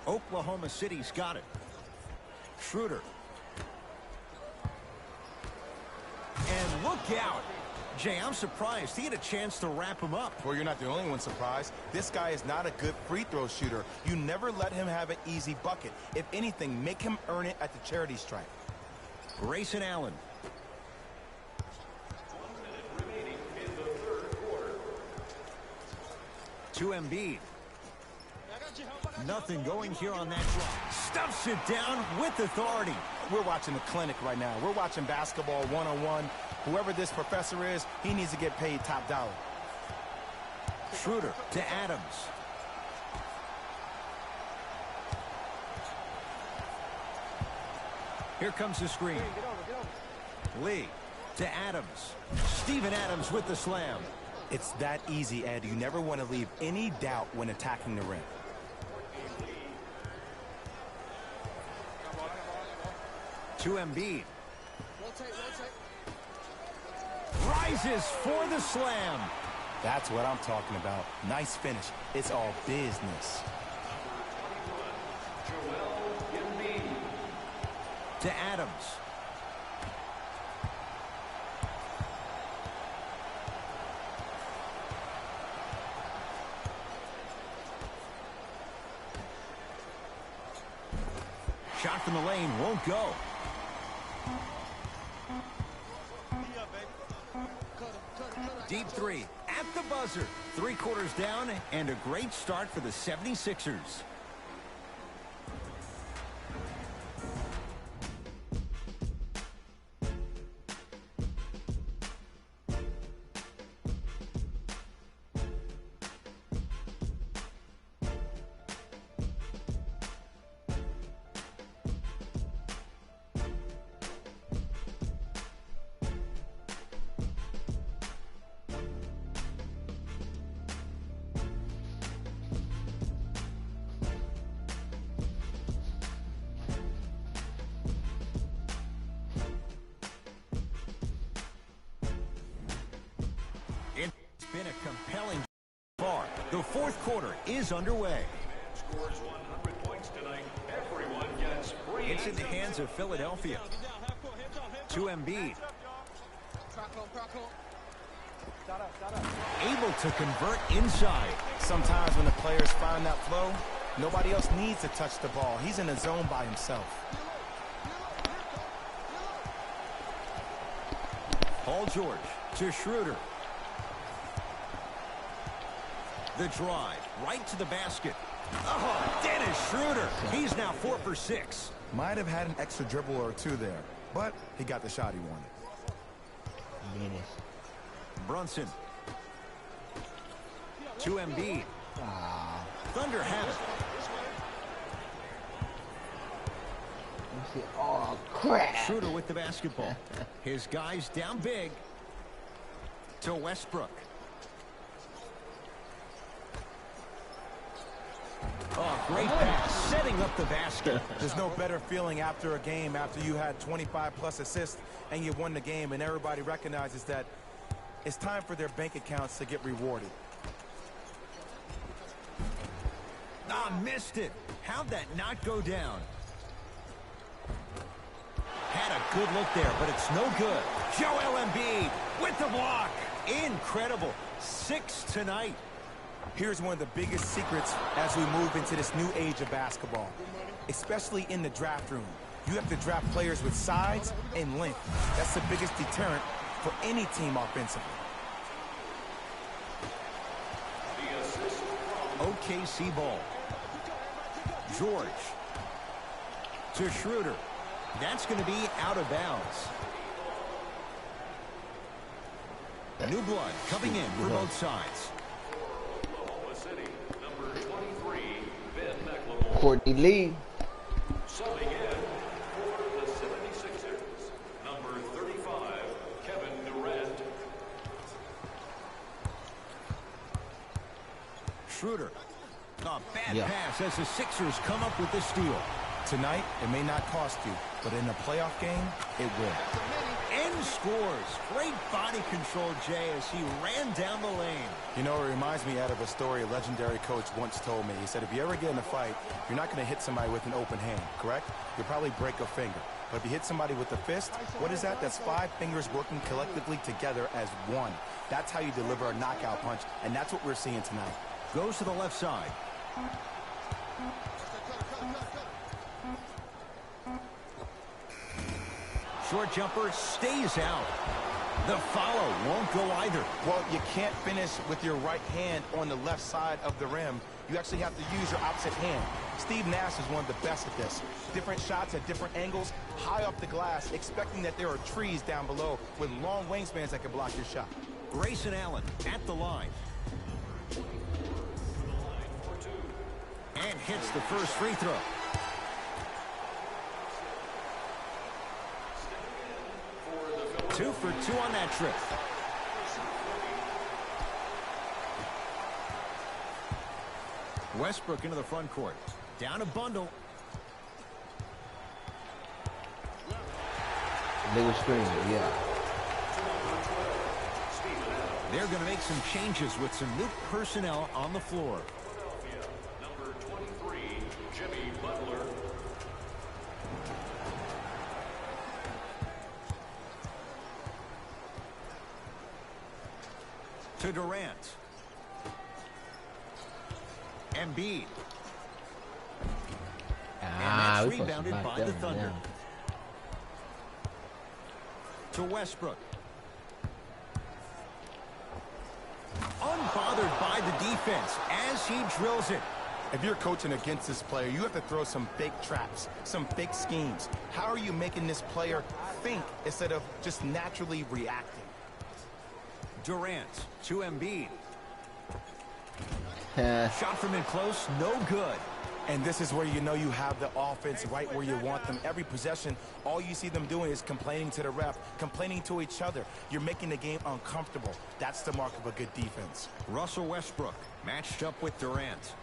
Oklahoma City's got it. Schroeder. And look out. Jay, I'm surprised he had a chance to wrap him up. Well, you're not the only one surprised. This guy is not a good free throw shooter. You never let him have an easy bucket. If anything, make him earn it at the charity stripe. Grayson Allen. 1 minute remaining in the third quarter. To Embiid. Nothing going here on that drop. Stuffs it down with authority. We're watching a clinic right now. We're watching basketball one-on-one. Whoever this professor is, he needs to get paid top dollar. Schroeder to Adams. Here comes the screen. Lee to Adams. Steven Adams with the slam. It's that easy, Ed. You never want to leave any doubt when attacking the rim. To Embiid. Rises for the slam. That's what I'm talking about. Nice finish. It's all business. To Adams. Shot from the lane won't go. Deep three at the buzzer. 3 quarters down and a great start for the 76ers. It's been a compelling bar. The 4th quarter is underway. Scores 100 points tonight. Everyone gets free. It's in the hands of Philadelphia. To Embiid. Able to convert inside. Sometimes when the players find that flow, nobody else needs to touch the ball. He's in the zone by himself. Paul George to Schroeder. The drive right to the basket. Oh, Dennis Schroeder. He's now 4 for 6. Might have had an extra dribble or two there, but he got the shot he wanted. Brunson. To Embiid. Thunder have it. Oh, crap. Schroeder with the basketball. His guys down big. To Westbrook. Oh, great pass. Setting up the basket. There's no better feeling after a game after you had 25+ assists and you won the game and everybody recognizes that it's time for their bank accounts to get rewarded. Missed it. How'd that not go down? Had a good look there, but it's no good. Joel Embiid with the block. Incredible. 6 tonight. Here's one of the biggest secrets as we move into this new age of basketball, especially in the draft room. You have to draft players with size and length. That's the biggest deterrent for any team offensively. OKC ball. George to Schroeder. That's going to be out of bounds. New blood coming in for both sides. Courtney Lee. Subbing in for the 76ers, number 35, Kevin Durant. Schroeder. A bad pass as the Sixers come up with this steal. Tonight, it may not cost you, but in a playoff game, it will. And scores. Great body control, Jay, as he ran down the lane. You know, it reminds me out of a story a legendary coach once told me. He said, if you ever get in a fight, you're not going to hit somebody with an open hand, correct? You'll probably break a finger. But if you hit somebody with a fist, what is that? That's 5 fingers working collectively together as one. That's how you deliver a knockout punch, and that's what we're seeing tonight. Goes to the left side. Short jumper stays out. The follow won't go either. Well, you can't finish with your right hand on the left side of the rim. You actually have to use your opposite hand. Steve Nash is one of the best at this. Different shots at different angles, high up the glass, expecting that there are trees down below with long wingspans that can block your shot. Grayson Allen at the line. And hits the first free throw. Two for 2 on that trip. Westbrook into the front court. Down a bundle. They were screaming, yeah. They're going to make some changes with some new personnel on the floor. Philadelphia, number 23, Jimmy Butler. To Durant. Embiid. And that's rebounded by the Thunder. Down. To Westbrook. Unbothered by the defense as he drills it. If you're coaching against this player, you have to throw some fake traps, some fake schemes. How are you making this player think instead of just naturally reacting? Durant to Embiid. Shot from in close, no good. And this is where you know you have the offense right where you want them. Every possession, all you see them doing is complaining to the ref, complaining to each other. You're making the game uncomfortable. That's the mark of a good defense. Russell Westbrook matched up with Durant.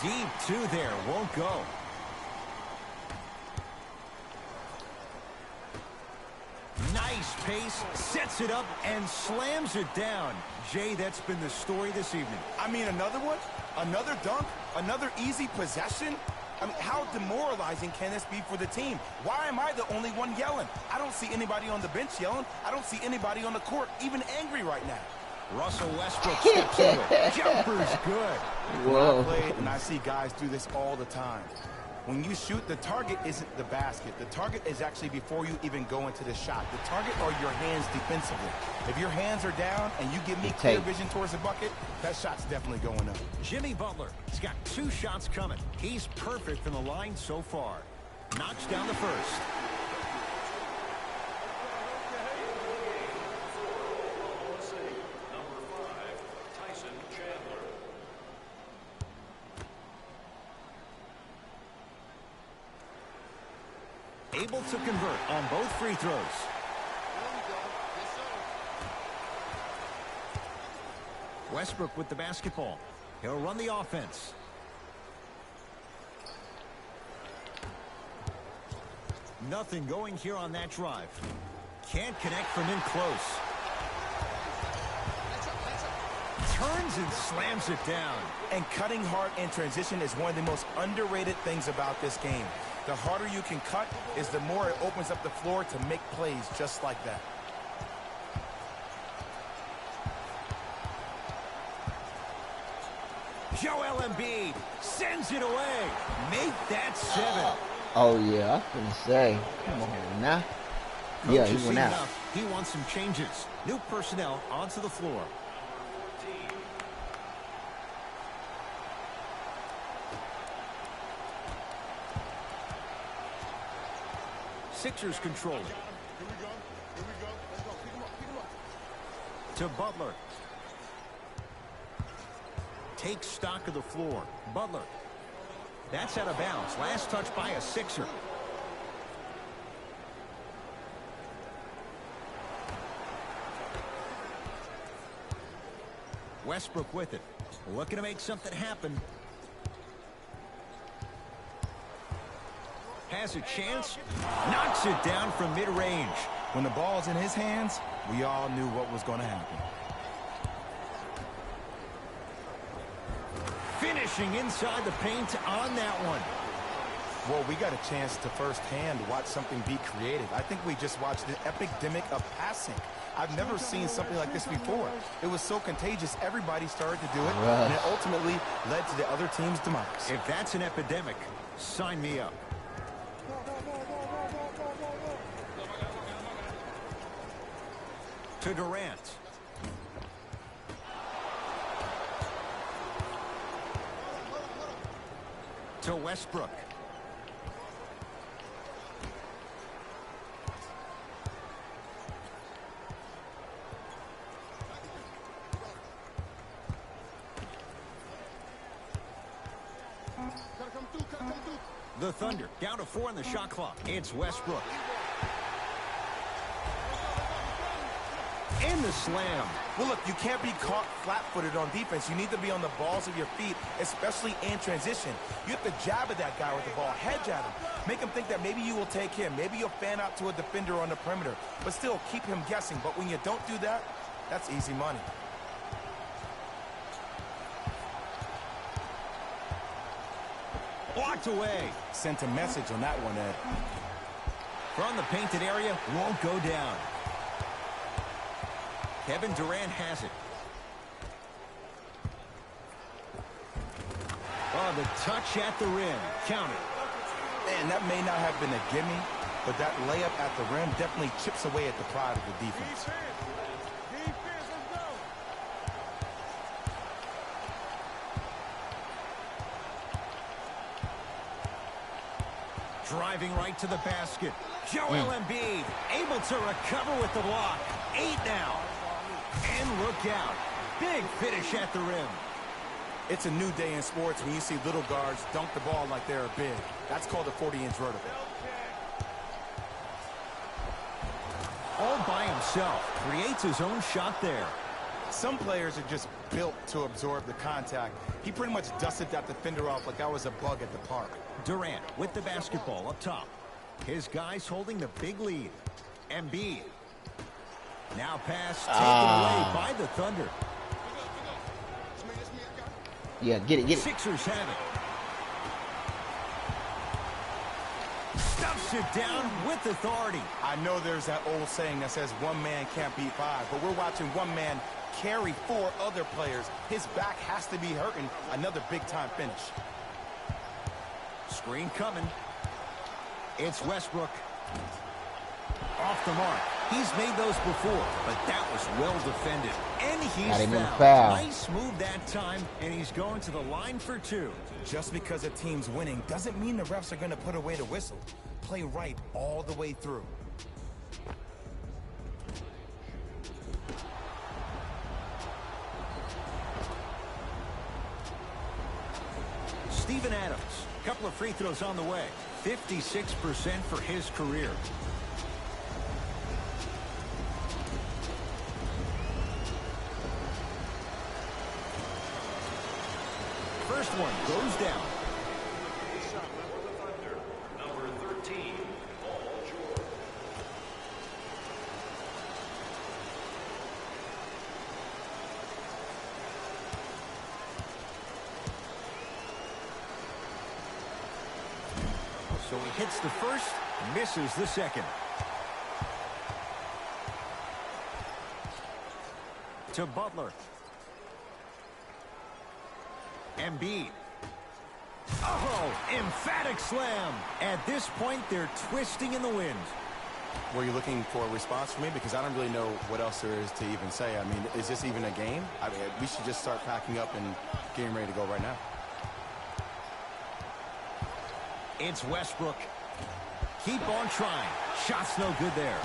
Deep two there, won't go. Nice pace, sets it up and slams it down. Jay, that's been the story this evening. I mean, another one? Another dunk? Another easy possession? I mean, how demoralizing can this be for the team? Why am I the only one yelling? I don't see anybody on the bench yelling. I don't see anybody on the court even angry right now. Russell Westbrook steps to it. Jumper's good. Whoa. I play and I see guys do this all the time. When you shoot, the target isn't the basket. The target is actually before you even go into the shot. The target are your hands defensively. If your hands are down and you give me clear vision towards the bucket, that shot's definitely going up. Jimmy Butler has got 2 shots coming. He's perfect from the line so far. Knocks down the first. Able to convert on both free throws. Westbrook with the basketball. He'll run the offense. Nothing going here on that drive. Can't connect from in close. Turns and slams it down. And cutting hard in transition is one of the most underrated things about this game. The harder you can cut is the more it opens up the floor to make plays just like that. Joel Embiid sends it away. Make that 7. Oh, yeah, I was going to say. Come on now. Coach Yeah, he went out. Enough. He wants some changes. New personnel onto the floor. Sixers control it. To Butler. Takes stock of the floor. Butler. That's out of bounds. Last touch by a Sixer. Westbrook with it. Looking to make something happen. Has a chance. Knocks it down from mid-range. When the ball's in his hands, we all knew what was going to happen. Finishing inside the paint on that one. Well, we got a chance to firsthand watch something be created. I think we just watched an epidemic of passing. I've never seen something like this before. It was so contagious, everybody started to do it, and it ultimately led to the other team's demise. If that's an epidemic, sign me up. To Durant. To Westbrook. The Thunder down to 4 on the shot clock. It's Westbrook. And the slam. Well, look, you can't be caught flat-footed on defense. You need to be on the balls of your feet, especially in transition. You have to jab at that guy with the ball, hedge at him. Make him think that maybe you will take him. Maybe you'll fan out to a defender on the perimeter. But still, keep him guessing. But when you don't do that, that's easy money. Blocked away. Sent a message on that one, Ed. From the painted area, won't go down. Kevin Durant has it. Oh, the touch at the rim. Count it. Man, that may not have been a gimme, but that layup at the rim definitely chips away at the pride of the defense. Defense, let's go. Driving right to the basket. Joel Embiid able to recover with the block. 8 now. And look out. Big finish at the rim. It's a new day in sports when you see little guards dunk the ball like they're big. That's called a 40-inch vertical. All by himself. Creates his own shot there. Some players are just built to absorb the contact. He pretty much dusted that defender off like that was a bug at the park. Durant with the basketball up top. His guys holding the big lead. Embiid. Now pass taken away by the Thunder. Yeah, get it. Sixers have it. Stuffs it down with authority. I know there's that old saying that says one man can't beat five, but we're watching one man carry 4 other players. His back has to be hurting. Another big-time finish. Screen coming. It's Westbrook. Off the mark. He's made those before, but that was well defended. And he's fouled. Nice move that time, and he's going to the line for 2. Just because a team's winning doesn't mean the refs are going to put away the whistle. Play right all the way through. Steven Adams, couple of free throws on the way. 56% for his career. First one goes down. Shot for the Thunder, number 13, Paul George. So he hits the first, misses the second. To Butler. Embiid. Oh, emphatic slam. At this point, they're twisting in the wind. Were you looking for a response from me? Because I don't really know what else there is to even say. I mean, is this even a game? I mean, we should just start packing up and getting ready to go right now. It's Westbrook. Keep on trying. Shot's no good there.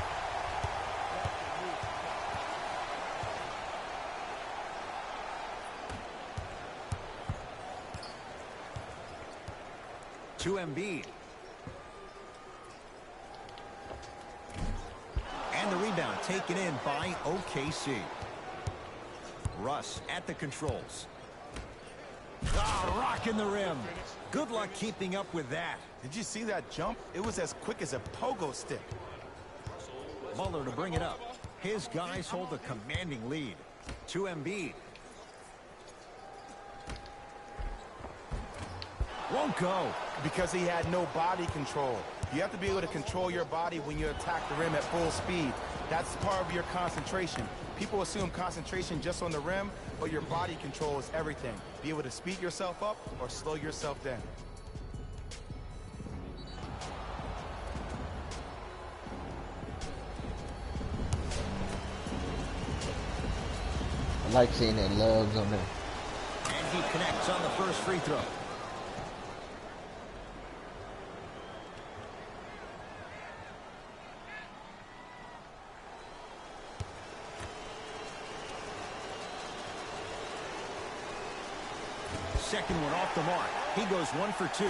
To Embiid. And the rebound taken in by OKC. Russ at the controls. Rocking the rim. Good luck keeping up with that. Did you see that jump? It was as quick as a pogo stick. Butler to bring it up. His guys hold a commanding lead. To Embiid. Won't go. Because he had no body control. You have to be able to control your body when you attack the rim at full speed. That's part of your concentration. People assume concentration just on the rim, but your body control is everything. Be able to speed yourself up or slow yourself down. I like seeing that lugs on there. And he connects on the first free throw. Second one off the mark. He goes 1 for 2.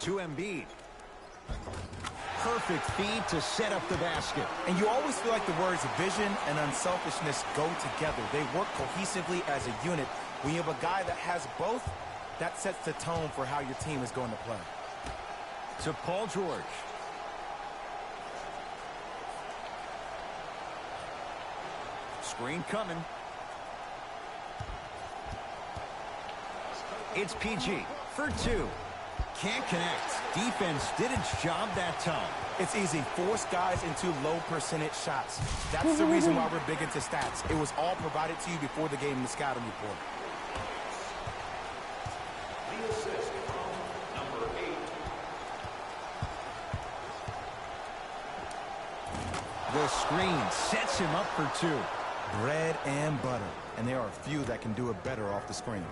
To Embiid. perfect feed to set up the basket. And you always feel like the words vision and unselfishness go together. They work cohesively as a unit. When you have a guy that has both, that sets the tone for how your team is going to play. To Paul George. Screen coming. It's PG for two. Can't connect. Defense did its job that time. It's easy. Force guys into low percentage shots. That's the reason why we're big into stats. It was all provided to you before the game in the scouting report. The assist from number 8. The screen sets him up for two. Bread and butter. And there are a few that can do it better off the screen.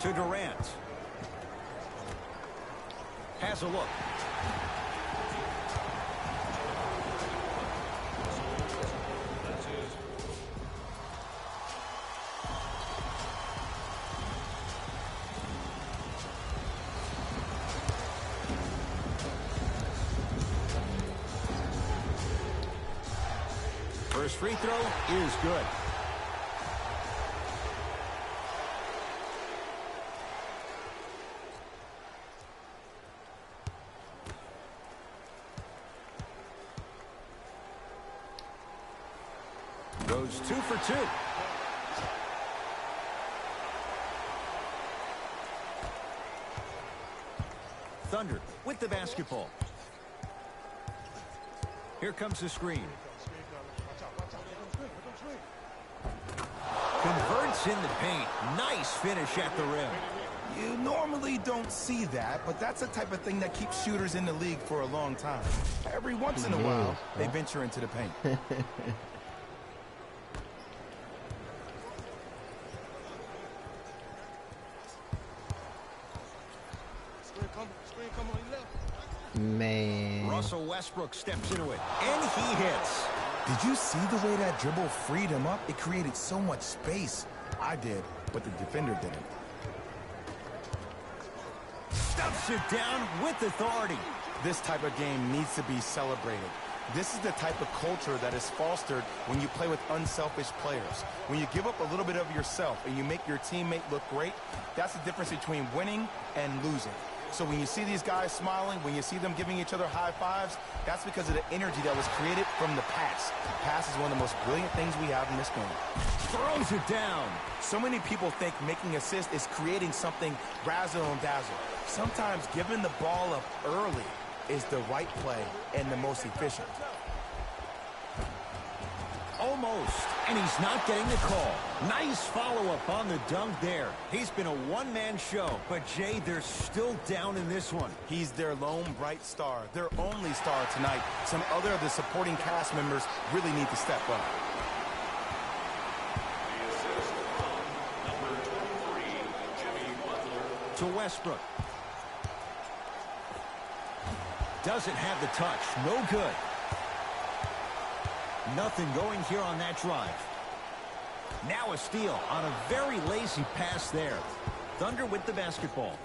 To Durant. Has a look. First free throw is good. Goes 2 for 2. Thunder with the basketball. Here comes the screen. Converts in the paint. Nice finish at the rim. You normally don't see that, but that's the type of thing that keeps shooters in the league for a long time. Every once in a while, they venture into the paint. Man. Russell Westbrook steps into it, and he hits. Did you see the way that dribble freed him up? It created so much space. I did, but the defender didn't. Stuffs it down with authority. This type of game needs to be celebrated. This is the type of culture that is fostered when you play with unselfish players. When you give up a little bit of yourself and you make your teammate look great, that's the difference between winning and losing. So when you see these guys smiling, when you see them giving each other high fives, that's because of the energy that was created from the pass. Pass is one of the most brilliant things we have in this game. Throws it down. So many people think making assists is creating something razzle and dazzle. Sometimes giving the ball up early is the right play and the most efficient. Almost, and he's not getting the call. Nice follow-up on the dunk there. He's been a one-man show, but Jay, they're still down in this one. He's their lone bright star, their only star tonight. Some other of the supporting cast members really need to step up. The assist from number 23, Jimmy Butler. To Westbrook. Doesn't have the touch. No good. Nothing going here on that drive. Now a steal on a very lazy pass there. Thunder with the basketball.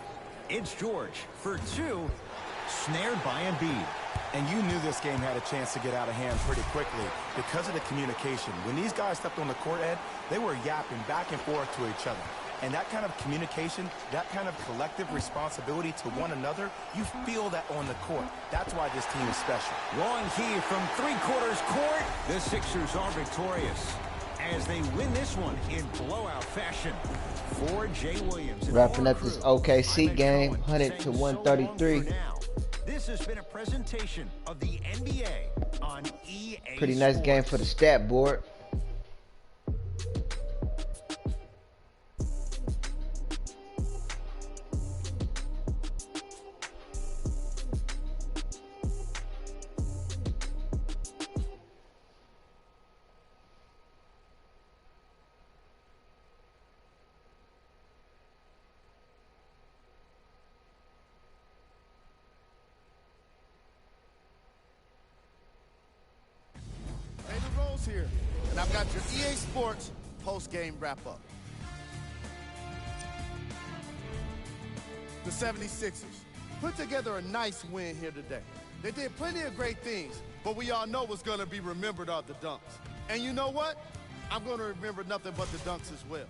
It's George for two. Snared by Embiid. And you knew this game had a chance to get out of hand pretty quickly because of the communication. When these guys stepped on the court, Ed, they were yapping back and forth to each other. And that kind of communication, that kind of collective responsibility to one another, you feel that on the court. That's why this team is special. Long heave from three-quarters court. The Sixers are victorious as they win this one in blowout fashion. For Jay Williams. Wrapping up this OKC game, 100 to 133. This has been a presentation of the NBA on EA Pretty nice Sports. game for the stat board. Here, and I've got your EA Sports post-game wrap-up. The 76ers put together a nice win here today. They did plenty of great things, but we all know what's going to be remembered are the dunks. And you know what? I'm going to remember nothing but the dunks as well.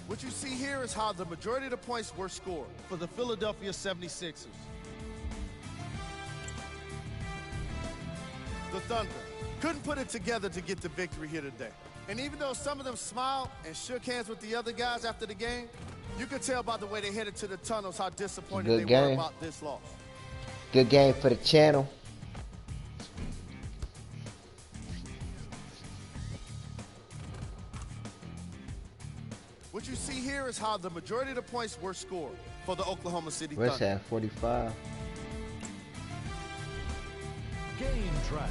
What you see here is how the majority of the points were scored for the Philadelphia 76ers. The Thunder couldn't put it together to get the victory here today. And even though some of them smiled and shook hands with the other guys after the game, you could tell by the way they headed to the tunnels how disappointed they were about this loss. Good game for the channel. What you see here is how the majority of the points were scored for the Oklahoma City Thunder. West had 45. Game track.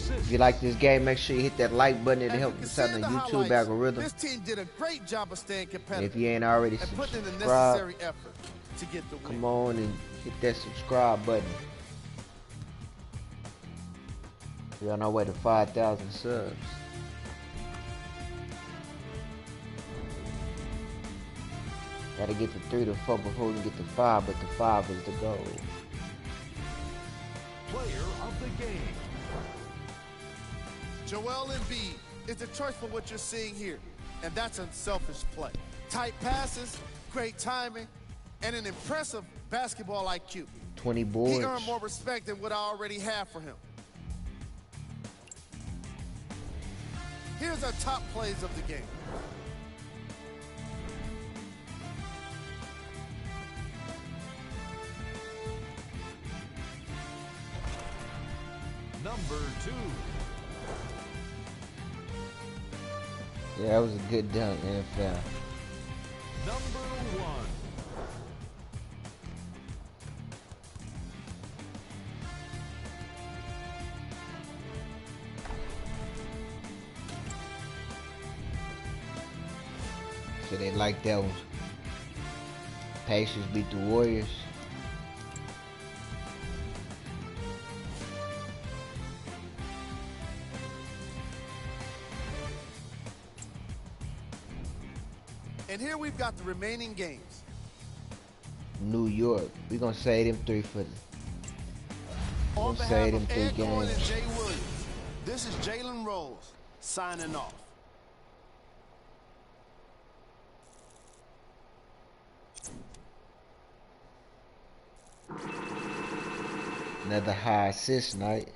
If you like this game, make sure you hit that like button. It'll help us out in the YouTube algorithm. This team did a great job of staying competitive. If you ain't already subscribed, to get the win. Come on and hit that subscribe button. We're on our way to 5,000 subs. Gotta get to 3 to 4 before we can get to 5, but the 5 is the goal. Player of the game. Joel Embiid is the choice for what you're seeing here, and that's unselfish play. Tight passes, great timing, and an impressive basketball IQ. 20 boards. He earned more respect than what I already have for him. Here's our top plays of the game. Number 2. Yeah, that was a good dunk, NFL. Number 1. So they like that one. Pacers beat the Warriors. And here we've got the remaining games. New York. We're going to save them 3 for the... On behalf of Ed Cohen and games. Jay Williams, this is Jalen Rose signing off. Another high assist night.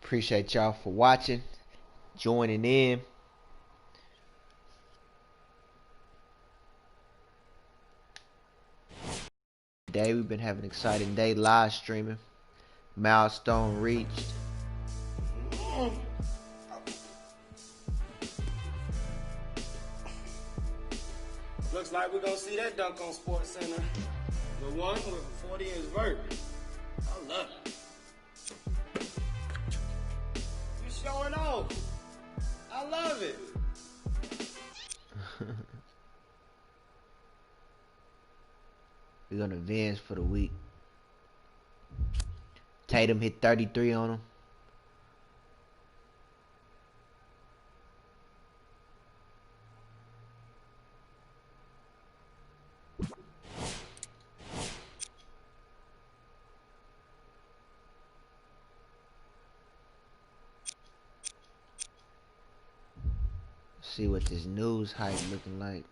Appreciate y'all for watching, joining in. Today we've been having an exciting day live streaming. Milestone reached. Looks like we're gonna see that dunk on Sports Center. The one with 40 inch vert. I love it. You showing off. I love it. We're gonna avenge for the week. Tatum hit 33 on him. See what this news hype looking like.